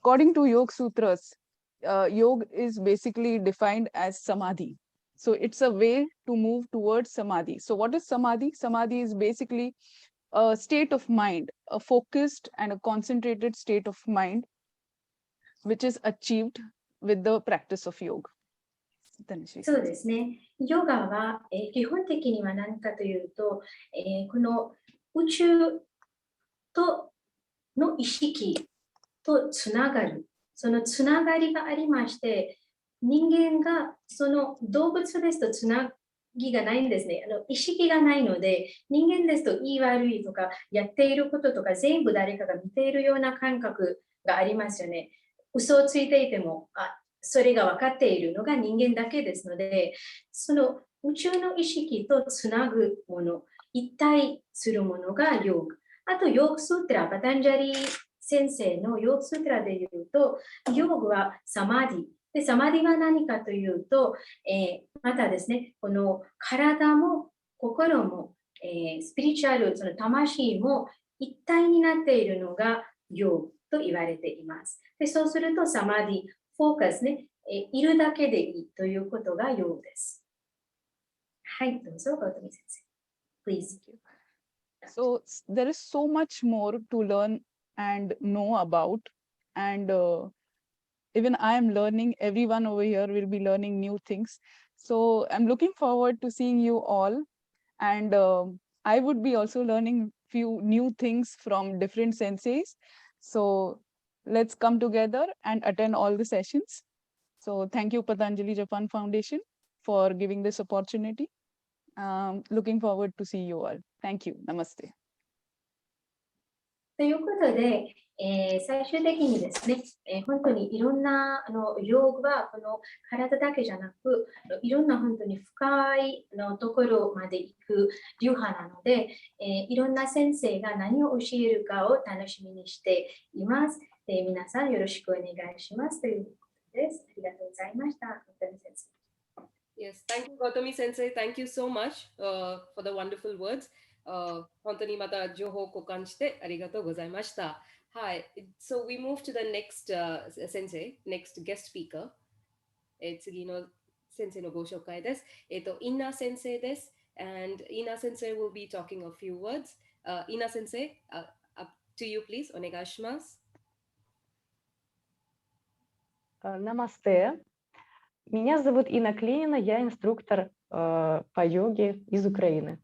according to Yoga Sutras, yoga is basically defined as samadhi. So it's a way to move towards samadhi. So what is samadhi? Samadhi is basically a state of mind, a focused and a concentrated state of mind, which is achieved with the practice of yoga. そうですね。ヨガは、基本的には何かというと、この宇宙との意識とつながる。そのつながりがありまして、人間がその動物ですとつなぎがないんですね。意識がないので、人間ですと言い悪いとか、やっていることとか全部誰かが見ているような感覚がありますよね。嘘をついていても、それが分かっているのが人間だけですので、その宇宙の意識とつなぐもの、一体するものがヨガ。あと、ヨーグスートラ、パタンジャリ先生のヨーグスートラで言うと、ヨーグはサマディ。で、サマディは何かというと、またですね、この体も心も、スピリチュアル、その魂も一体になっているのがヨーグと言われています。で、そうするとサマディ、フォーカスね、いるだけでいいということがヨーグです。はい、どうぞ、ガウタミ先生。Please. So there is so much more to learn and know about, and even I am learning. Everyone over here will be learning new things. So I'm looking forward to seeing you all, and I would be also learning few new things from different senseis. So let's come together and attend all the sessions. So thank you, Patanjali Japan Foundation, for giving this opportunity. Looking forward to see you all. Thank you. Namaste. ということで、最終的にですね、本当にいろんなヨーグはこの体だけじゃなく、いろんな本当に深いところまで行く流派なので、いろんな先生が何を教えるかを楽しみにしています。皆さんよろしくお願いしますということです。ありがとうございました。本谷先生。Yes, thank you, Gautami Sensei. Thank you so much for the wonderful words. 本当にまた情報を交換してありがとうございました。はい。So we move to the next sensei, next guest speaker. 次の先生のご紹介です。インナ先生です。And インナ先生 will be talking a few words. インナ先生、up to you, please. お願いします。Намасте. Меня зовут Инна Клинина, я инструктор по йоге из Украины.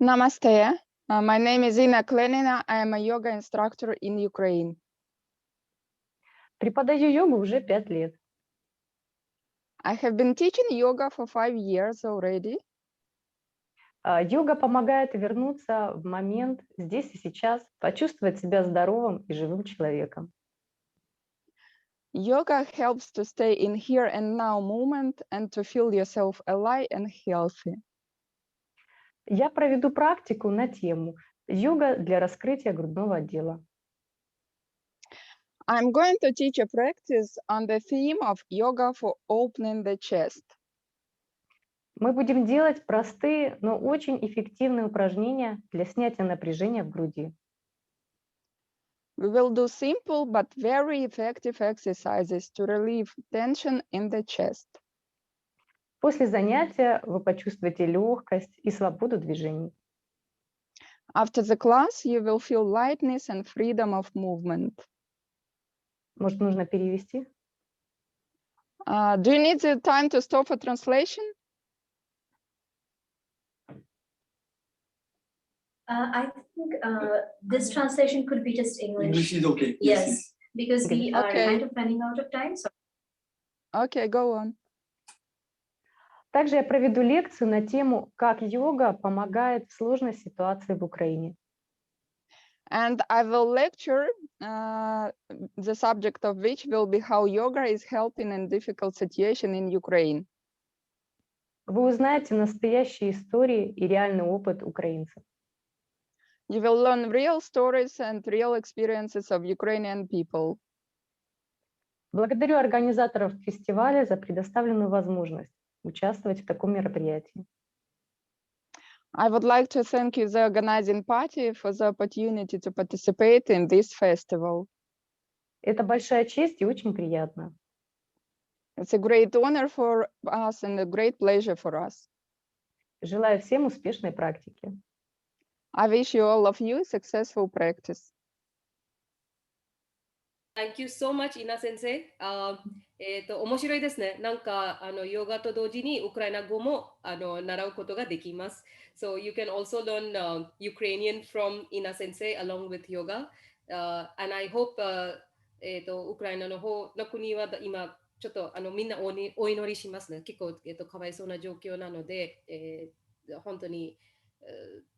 Namaste. My name is Inna Klenina. I am a yoga instructor in Ukraine. Преподаю йогу уже 5 лет. I have been teaching yoga for 5 years already. Йога помогает вернуться в момент здесь и сейчас, почувствовать себя здоровым и живым человеком. Yoga helps to stay in here and now moment and to feel yourself alive and healthy. Я проведу практику на тему «Йога для раскрытия грудного отдела». I'm going to teach a practice on the theme of yoga for opening the chest. Мы будем делать простые, но очень эффективные упражнения для снятия напряжения в груди. We will do simple but very effective exercises to relieve tension in the chest. После занятия вы почувствуете легкость и свободу движений. After the class, you will feel lightness and freedom of movement. Может, нужно перевести? Do you need the time to stop for translation? I think this translation could be just English. English is okay. Yes, because we are Okay. kind of running out of time. So Okay, go on. Также я проведу лекцию на тему «Как йога помогает в сложной ситуации в Украине». And I will lecture, the subject of which will be how yoga is helping in difficult situation in Ukraine. Вы узнаете настоящие истории и реальный опыт украинцев. You will learn real stories and real experiences of Ukrainian people. Благодарю организаторов фестиваля за предоставленную возможность участвовать в таком мероприятии. I would like to thank you, the organizing party, for the opportunity to participate in this festival. Это большая честь и очень приятно. It's a great honor for us and a great pleasure for us. Желаю всем успешной практики. I wish you all of you successful practice. Thank you so much, Ina Sensei. 面白いですね。なんかヨガと同時にウクライナ語も習うことができます。So you can also learn Ukrainian from Ina Sensei along with yoga. And I hope ウクライナの方の国は今ちょっとみんなお祈りしますね。結構かわいそうな状況なので、本当に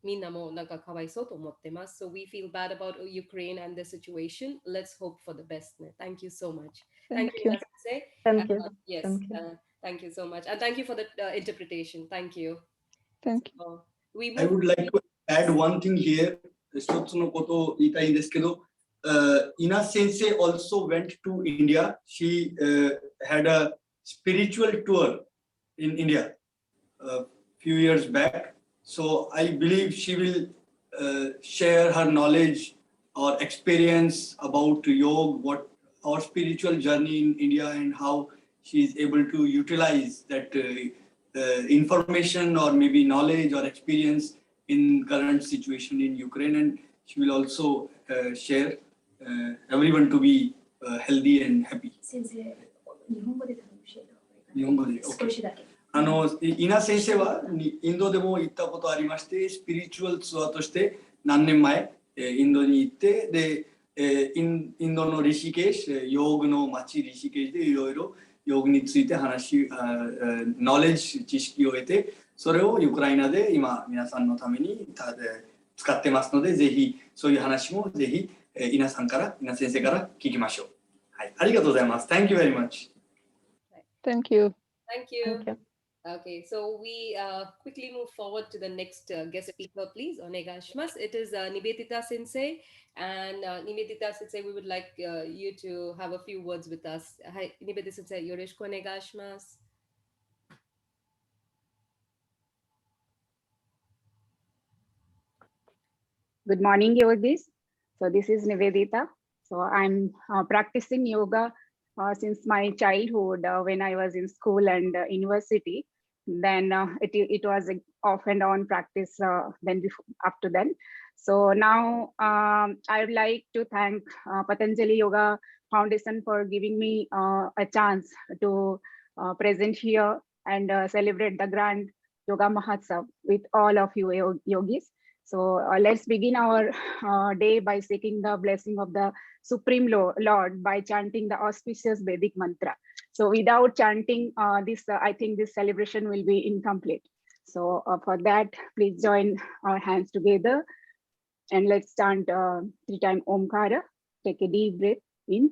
みんなもなんかかわいそうと思ってます。So we feel bad about Ukraine and the situation. Let's hope for the best. Thank you so much. Thank you. Ina Sensei. Thank you. Yes, Thank you. Thank you so much. And thank you for the interpretation. Thank you. Thank you. I would like to add one thing here. 一つのことを言いたいんですけど、Ina Sensei also went to India. She had a spiritual tour in India a few years back. So I believe she will share her knowledge or experience about yoga, what our spiritual journey in India and how she is able to utilize that information or maybe knowledge or experience in current situation in Ukraine. And she will also share everyone to be healthy and happy. 先生、日本語で教えた方がいいかな。日本語で OK。少しだけ。イナ先生はインドでも行ったことありまして、スピリチュアルツアーとして何年前インドに行って、でインドのリシケーシュ、ヨーグの町リシケーシュでいろいろヨーグについてノレッジ、知識を得て、それをウクライナで今皆さんのために使ってますので、ぜひそういう話もぜひイナ先生から聞きましょう。はい、ありがとうございます。Thank you very much. Thank you. Thank you. Okay, so we quickly move forward to the next guest speaker, please. Onegaishimasu. It is Nivedita Sensei. And Nivedita Sensei, we would like you to have a few words with us. Hi, Nivedita Sensei, yoroshiku onegaishimasu. Good morning, yogis. So this is Nivedita. So I'm practicing yoga since my childhood when I was in school and university. Then it was a off and on practice then after then. So now I would like to thank Patanjali Yoga Foundation for giving me a chance to present here and celebrate the grand Yoga Mahotsav with all of you yogis. So let's begin our day by seeking the blessing of the Supreme Lord by chanting the auspicious Vedic mantra. So without chanting this, I think this celebration will be incomplete. So for that, please join our hands together and let's chant 3-time Omkara. Take a deep breath in.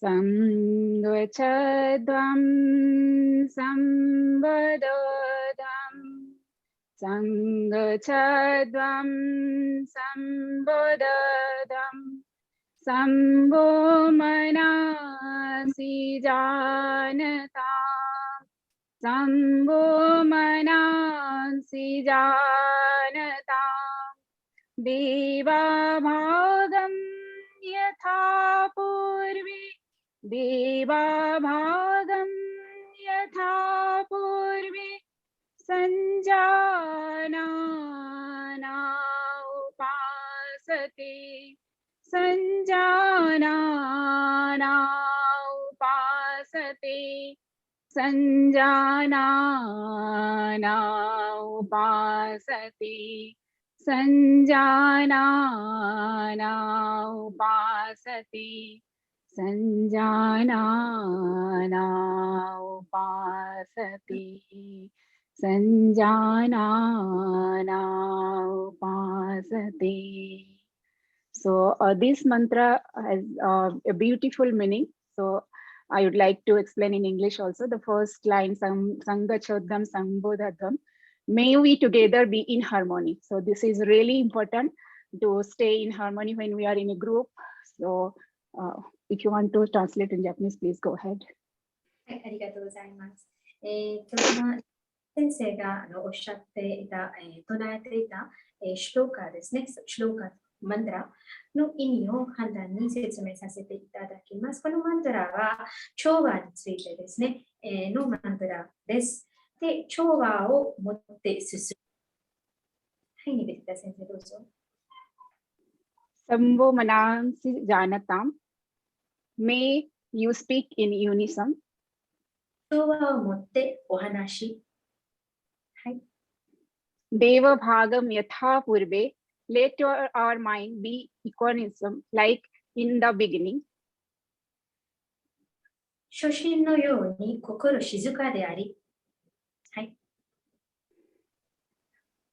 Samgachadvam sambododam Sangachadvam sambododam Sambho manasi janatam Sambho manasi janatam Deva bhagam yatha purvi Deva bhagam yatha purvi Sanjana upasate Sanjana upasate Sanjana upasate Sanjana upasate Sanjana upasate Sanjana upasate. So this mantra has a beautiful meaning. So I would like to explain in English also. The first line, Sangachodam Sambodhadam, may we together be in harmony. So this is really important to stay in harmony when we are in a group. So if you want to translate in Japanese, please go ahead. はい、ありがとうございます。今先生がおっしゃっていた、唱えていた、シュローカーですね、シュローカーマントラの意味を簡単に説明させていただきます。このマントラは調和についてですね、のマントラです。で、調和を持って進む。はい、ニベティタ先生どうぞ。Sambho manansi janatam. May you speak in unison. 調和を持ってお話。はい。Deva bhagam yatha purve. Let our mind be equanism, like in the beginning. 初心のように心静かであり。はい。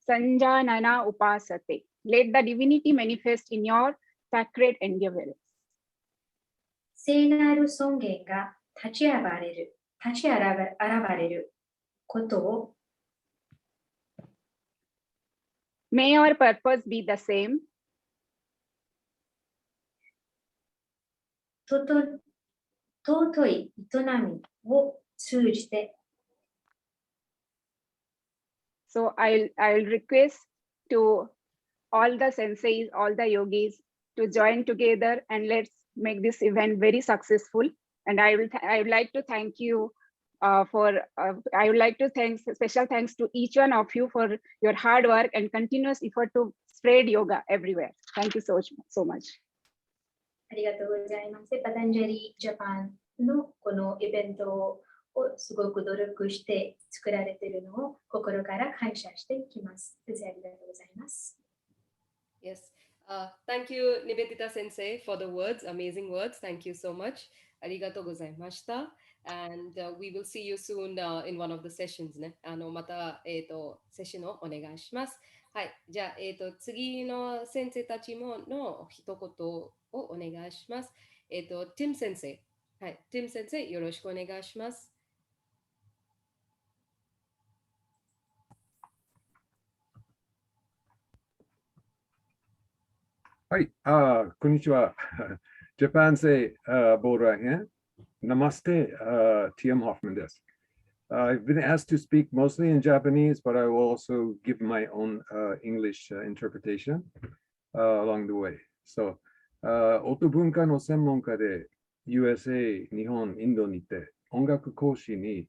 Sanjanana upasate. Let the divinity manifest in your sacred endeavors. 聖なる尊厳が立ち現れることを。May our purpose be the same. 尊い営みを通じて。So I'll request to all the senseis, all the yogis to join together and let's make this event very successful. And I would like to thank you I would like to thank special thanks to each one of you for your hard work and continuous effort to spread yoga everywhere. Thank you so much. ありがとうございます。パタンジャリジャパンのこのイベントをすごく努力して作られているのを心から感謝していきます。先生、ありがとうございます。Yes. Thank you, Nivedita Sensei, for the words, amazing words. Thank you so much. ありがとうございました。And we will see you soon in one of the sessions ね。また、セッションをお願いします。はい。じゃあ、次の先生たちもの一言をお願いします。ティム先生。はい。ティム先生、よろしくお願いします。はい、こんにちは。ジャパンसे बोल रहे हैं। Namaste, TM Hoffman です。I've been asked to speak mostly in Japanese, but I will also give my own English interpretation along the way. So, 音文化の専門家で USA、日本、インドにいて、音楽講師に、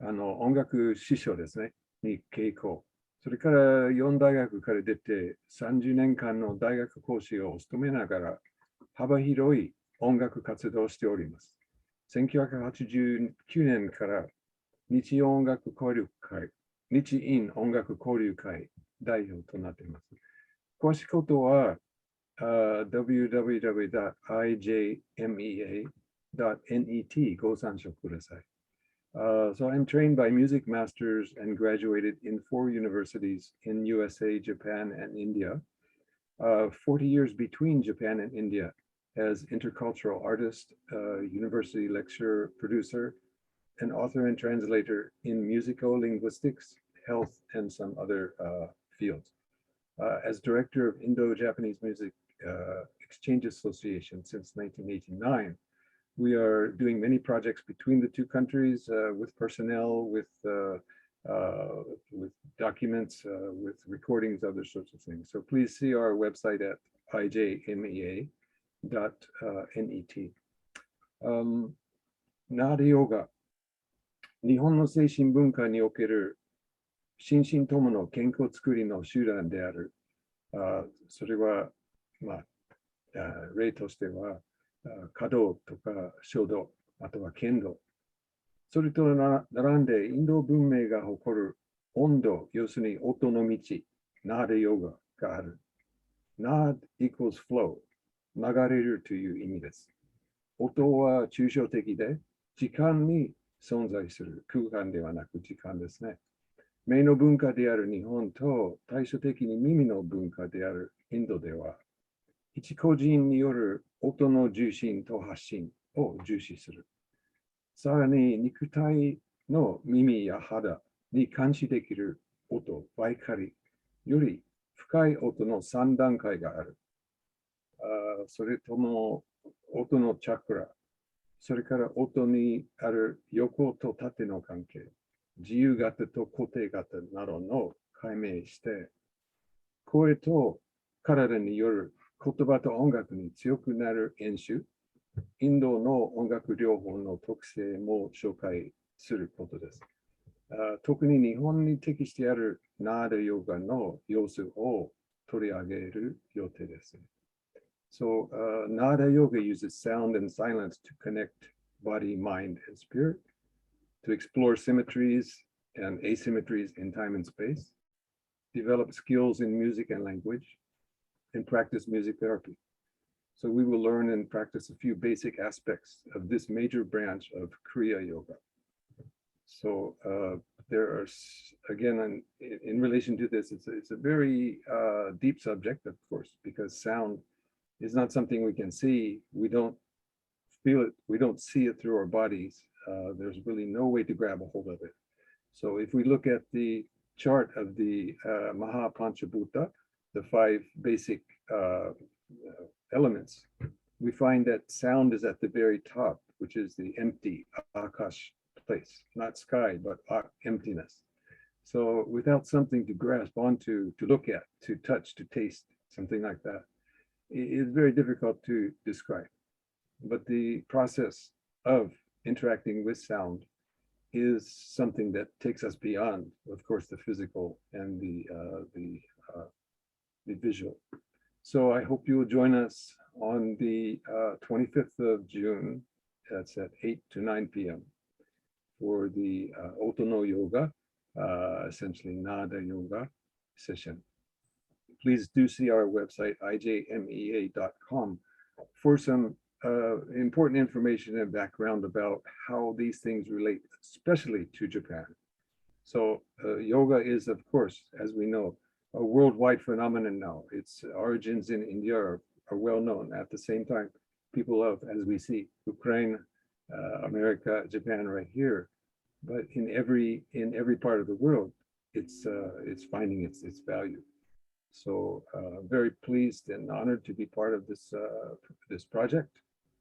音楽師匠ですね、に稽古。それから4大学から出て30年間の大学講師を務めながら幅広い音楽活動をしております。1989年から日印音楽交流会代表となっています。詳しいことは、www.ijmea.net ご参照ください。So I'm trained by music masters and graduated in 4 universities in USA, Japan, and India. 40 years between Japan and India as intercultural artist, university lecturer, producer, and author and translator in musical linguistics, health, and some other fields. As director of Indo-Japanese Music Exchange Association since 1989, we are doing many projects between the two countries with personnel, with documents, with recordings, other sorts of things. So please see our website at ijmea.net. Nada Yoga 日本の精神文化における心身ともの健康づくりの手段である。それは、例としては、華道とか書道、あとは剣道。それと並んでインド文明が誇る音頭、要するに音の道、ナーダヨガがある。ナーダ equals flow、流れるという意味です。音は抽象的で、時間に存在する空間ではなく時間ですね。目の文化である日本と対照的に耳の文化であるインドでは、一個人による音の受信と発信を重視する。さらに肉体の耳や肌に感知できる音、バイカリより深い音の3段階がある。それとも音のチャクラ、それから音にある横と縦の関係、自由型と固定型などの解明して、声と体による言葉と音楽に強くなる演習、インドの音楽療法の特性も紹介することです。特に日本に適してあるナーダヨガの要素を取り上げる予定です。So, Nada Yoga uses sound and silence to connect body, mind, and spirit, to explore symmetries and asymmetries in time and space, develop skills in music and language, and practice music therapy. So we will learn and practice a few basic aspects of this major branch of Kriya Yoga. So there are, again, in relation to this, it's a very deep subject, of course, because sound is not something we can see. We don't feel it. We don't see it through our bodies. There's really no way to grab a hold of it. So if we look at the chart of the Maha Panchabhuta, the 5 basic elements, we find that sound is at the very top, which is the empty akash place, not sky, but emptiness. So without something to grasp onto, to look at, to touch, to taste, something like that, it's very difficult to describe. But the process of interacting with sound is something that takes us beyond, of course, the physical and the visual. So I hope you will join us on the 25th of June That's at 8 to 9 p.m. for the Otono Yoga, essentially Nada Yoga session. Please do see our website, ijmea.com, for some important information and background about how these things relate, especially to Japan. So yoga is, of course, as we know, a worldwide phenomenon now. Its origins in India are well known. At the same time, people of, as we see, Ukraine, America, Japan right here, but in every part of the world, it's finding its value. So very pleased and honored to be part of this this project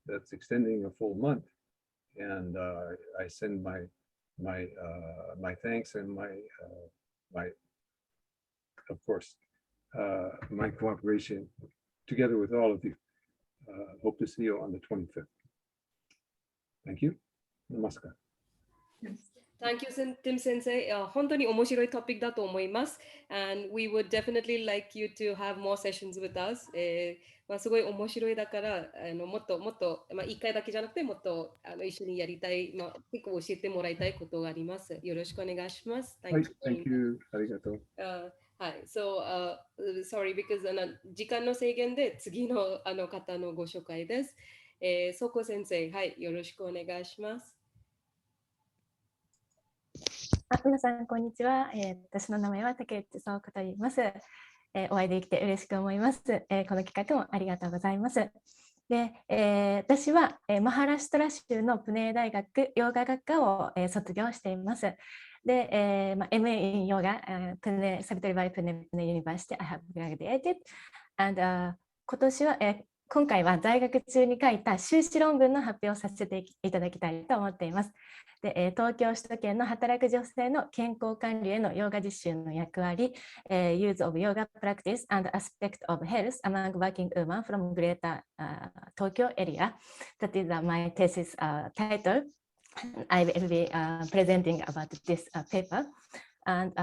that's extending a full month, and I send my thanks and my of course my cooperation together with all of you. Hope to see you on the 25th. Thank you. Namaskar. Thank you, Tim Sensei. 本当に面白いトピックだと思います。And we would definitely like you to have more sessions with us. すごい面白いだからもっと1回だけじゃなくてもっと一緒にやりたい、結構教えてもらいたいことがあります。よろしくお願いします。はい、Thank you. ありがとう。はい、So, sorry, because 時間の制限で次の方のご紹介です。そこ先生、はい、よろしくお願いします。皆さん、こんにちは。私の名前は竹内壮子と言います。お会いできて嬉しく思います。この企画もありがとうございます。で、私はマハラシュトラ州のプネー大学ヨガ学科を卒業しています。で、MA in Yoga, Sanctuary by Pune University, I have graduated. And 今回は在学中に書いた修士論文の発表をさせていただきたいと思っています。で、東京首都圏の働く女性の健康管理へのヨガ実習の役割、Use of Yoga Practice and Aspect of Health among Working Women from Greater Tokyo Area. That is my thesis title. I will be presenting about this paper. And,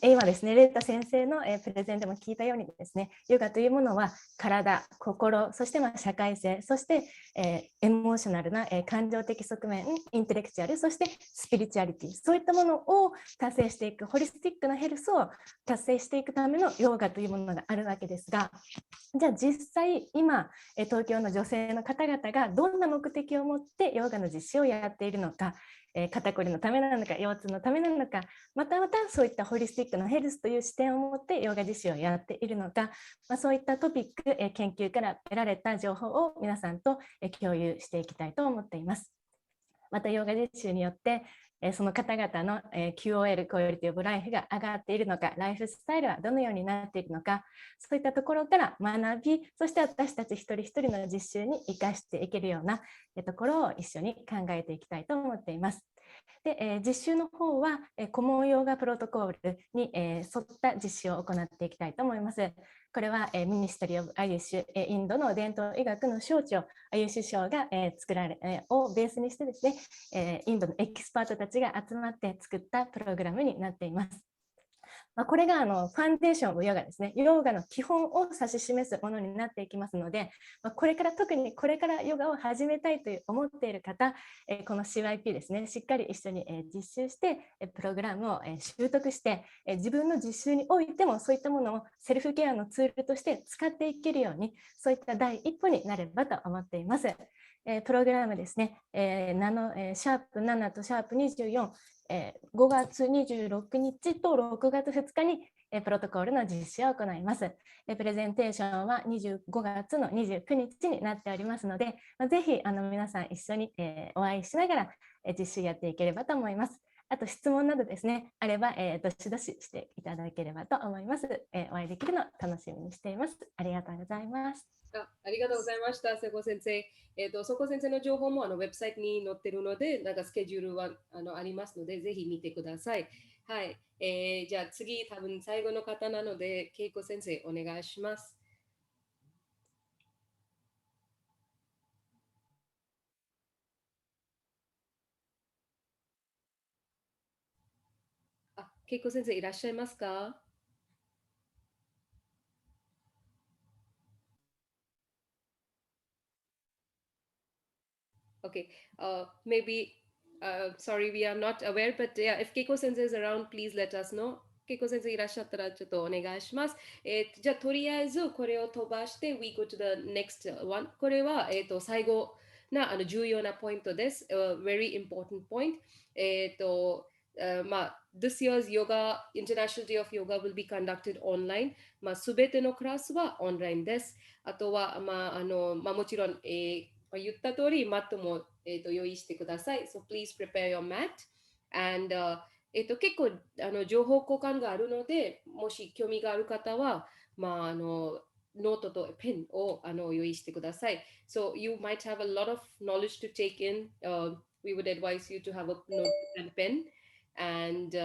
今ですね、レータ先生のプレゼンでも聞いたようにですね、ヨガというものは体、心、そして社会性、そしてエモーショナルな感情的側面、インテレクチュアル、そしてスピリチュアリティ、そういったものを達成していく、ホリスティックなヘルスを達成していくためのヨガというものがあるわけですが、じゃあ実際今、東京の女性の方々がどんな目的を持ってヨガの実施をやっているのか、肩こりのためなのか、腰痛のためなのか、またそういったホリスティックなヘルスという視点を持ってヨガ実施をやっているのか、そういったトピック、研究から得られた情報を皆さんと共有していきたいと思っています。またヨガ実習によってその方々の QOL、クオリティオブライフが上がっているのか、ライフスタイルはどのようになっているのか、そういったところから学び、そして私たち一人一人の実習に生かしていけるようなところを一緒に考えていきたいと思っています。で、実習の方は顧問ヨガプロトコールに沿った実習を行っていきたいと思います。これはミニストリー・オブ・アユシュ、インドの伝統医学の省庁、アユシュ省が作られをベースにしてですね、インドのエキスパートたちが集まって作ったプログラムになっています。これがファンデーションオブヨガですね。ヨガの基本を指し示すものになっていきますので、特にこれからヨガを始めたいと思っている方、この CYP ですね、しっかり一緒に実習して、プログラムを習得して、自分の実習においてもそういったものをセルフケアのツールとして使っていけるように、そういった第一歩になればと思っています。プログラムですね、シャープ7とシャープ24、5月26日と6月2日にプロトコールの実施を行います。プレゼンテーションは25月の29日になっておりますので、ぜひ皆さん一緒にお会いしながら実習やっていければと思います。あと質問などですね、あればどしどししていただければと思います。お会いできるのを楽しみにしています。ありがとうございます。ありがとうございました、瀬古先生。瀬古先生の情報もウェブサイトに載っているので、スケジュールはありますので、ぜひ見てください。はい。じゃあ次、多分最後の方なので、恵子先生、お願いします。恵子先生、いらっしゃいますか？ Okay. Maybe, sorry, we are not aware, but yeah, if Keiko Sensei is around, please let us know. Keiko Sensei いらっしゃったらちょっとお願いします。じゃあとりあえずこれを飛ばして、we go to the next one. これは、最後な重要なポイントです。very important point. This year's Yoga, International Day of Yoga will be conducted online. すべてのクラスはオンラインです。あとは、もちろん、言った通り、マットも、用意してください。So please prepare your mat. And, 結構情報交換があるので、もし興味がある方は、ノートとペンを用意してください。So you might have a lot of knowledge to take in. We would advise you to have a note and pen. And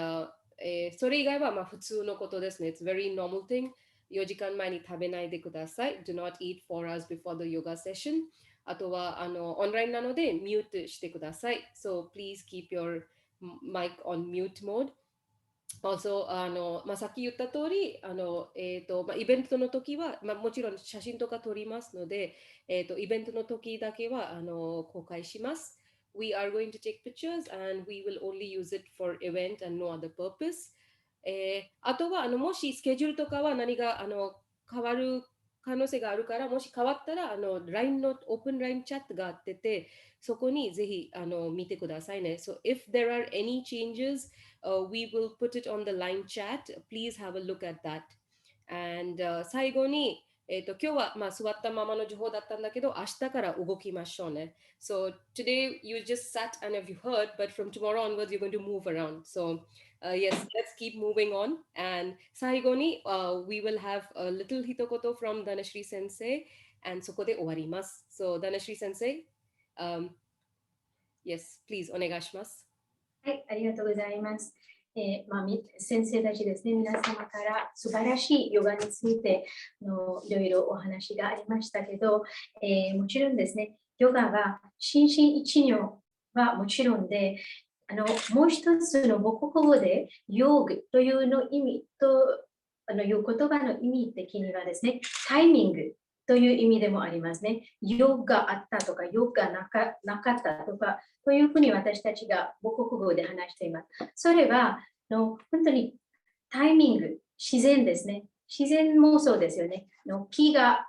それ以外は普通のことですね。It's very normal thing. 4時間前に食べないでください。Do not eat 4 hours before the yoga session. あとはオンラインなのでミュートしてください。So please keep your mic on mute mode. Also さっき言った通りイベントの時は、もちろん写真とか撮りますので、イベントの時だけは公開します。We are going to take pictures and we will only use it for event and no other purpose. あとはもしスケジュールとかは何が変わる可能性があるから、もし変わったらLINE のオープン LINE チャットがあってて、そこにぜひ見てくださいね。So if there are any changes, we will put it on the LINE chat. Please have a look at that. And 最後に今日は座ったままの情報だったんだけど、明日から動きましょうね。So today you just sat and have you heard, but from tomorrow onwards you're going to move around. So yes, let's keep moving on. And 最後に、we will have a little 一言 from Dhanashree Sensei, and そこで終わります。So Dhanashree Sensei, yes, please お願いします。はい、ありがとうございます。先生たちですね、皆様から素晴らしいヨガについていろいろお話がありましたけど、もちろんですね、ヨガは心身一如はもちろんで、もう一つの母国語でヨーグというの意味という言葉の意味的にはですね、タイミングという意味でもありますね。ヨがあったとか、ヨがなかったとか、というふうに私たちが母国語で話しています。それは本当にタイミング、自然ですね。自然もそうですよね。木が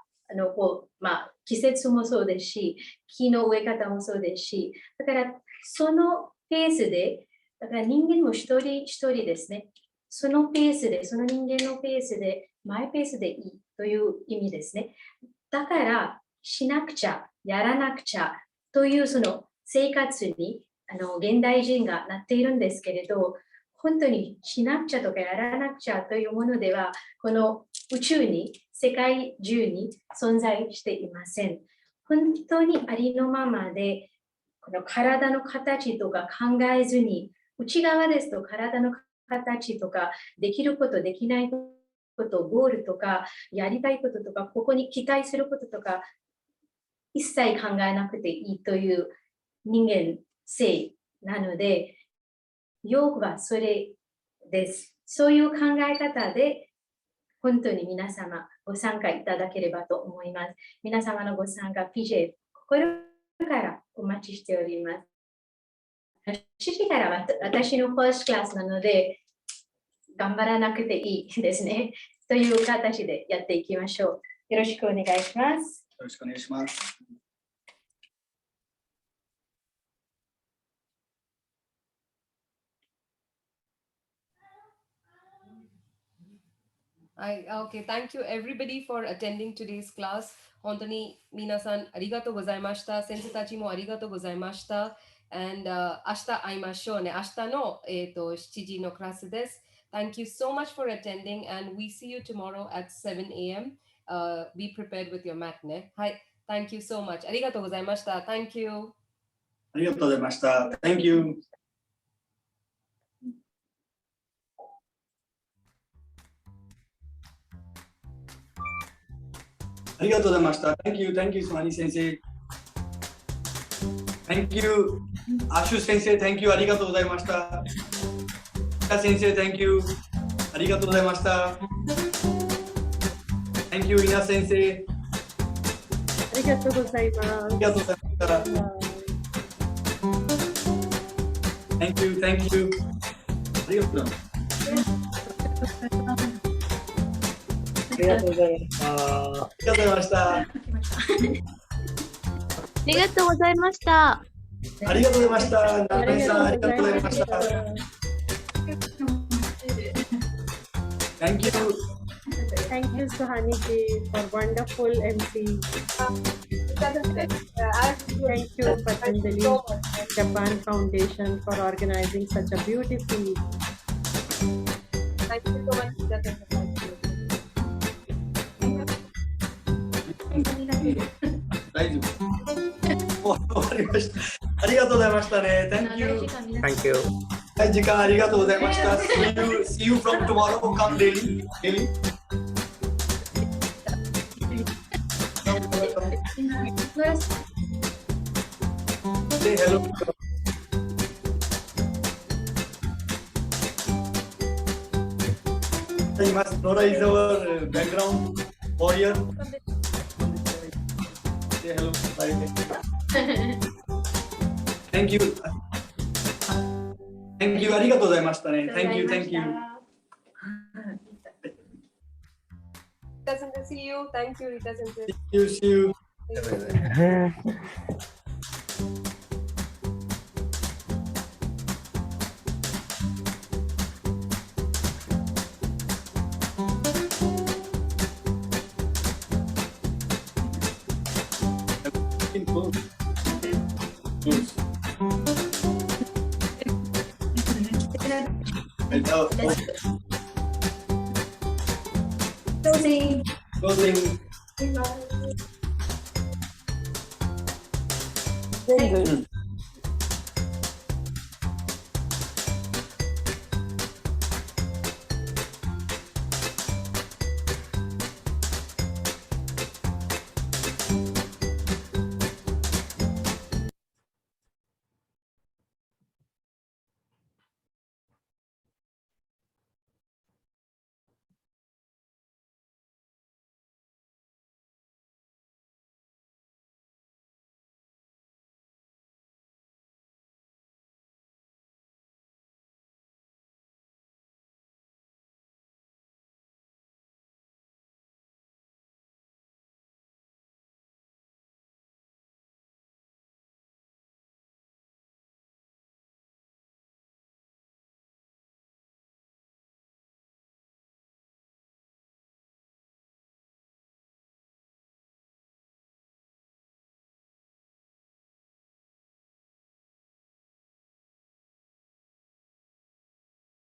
季節もそうですし、木の植え方もそうですし、だからそのペースで、だから人間も一人一人ですね。そのペースで、その人間のペースで、マイペースでいいという意味ですね。だからしなくちゃ、やらなくちゃというその生活に現代人がなっているんですけれど、本当にしなくちゃとかやらなくちゃというものでは、この宇宙に、世界中に存在していません。本当にありのままで、この体の形とか考えずに、内側ですと体の形とか、できること、できないこと、ゴールとか、やりたいこととか、ここに期待することとか、一切考えなくていいという人間性なので、ヨガはそれです。そういう考え方で、本当に皆様ご参加いただければと思います。皆様のご参加、PJ、心からお待ちしております。7時からは私のファーストクラスなので、頑張らなくていいですね。という形でやっていきましょう。よろしくお願いします。よろしくお願いします。Okay, thank you everybody for attending today's class. 本当に皆さんありがとうございました。先生たちもありがとうございました。And 明日会いましょうね。明日の、7時のクラスです。Thank you so much for attending and we see you tomorrow at 7 a.m. Be prepared with your mat ね。はい。Thank you so much. ありがとうございました。Thank you. ありがとうございました。Thank you. ありがとうございました。Thank you, ソナニ先生。Thank you, アシュ先生。Thank you, ありがとうございました。先生、Thank you、ありがとうございました。Thank you、稲先生。ありがとうございます。ありがとうございました。Thank you, thank you. ありがとうございます。ありがとうございました。ありがとうございました。ありがとうございました。ありがとうございました。中井さん、ありがとうございました。Thank you. Thank you, Suhaniji, for wonderful MC. Thank you, Patanjali Japan Foundation, for organizing such a beautiful. Thank you so much. 大丈夫。終わりました。ありがとうございましたね。Thank you. Thank you. はい、時間ありがとうございました。See you from tomorrow. Come daily. Daily. Say hello. Nora is our background warrior. Say hello. Bye. Thank you. Thank you. ありがとうございましたね。Thank you. Thank you. Rita Sensei, see you. Thank you, Rita Sensei. See you. Closing. Closing. Thank you.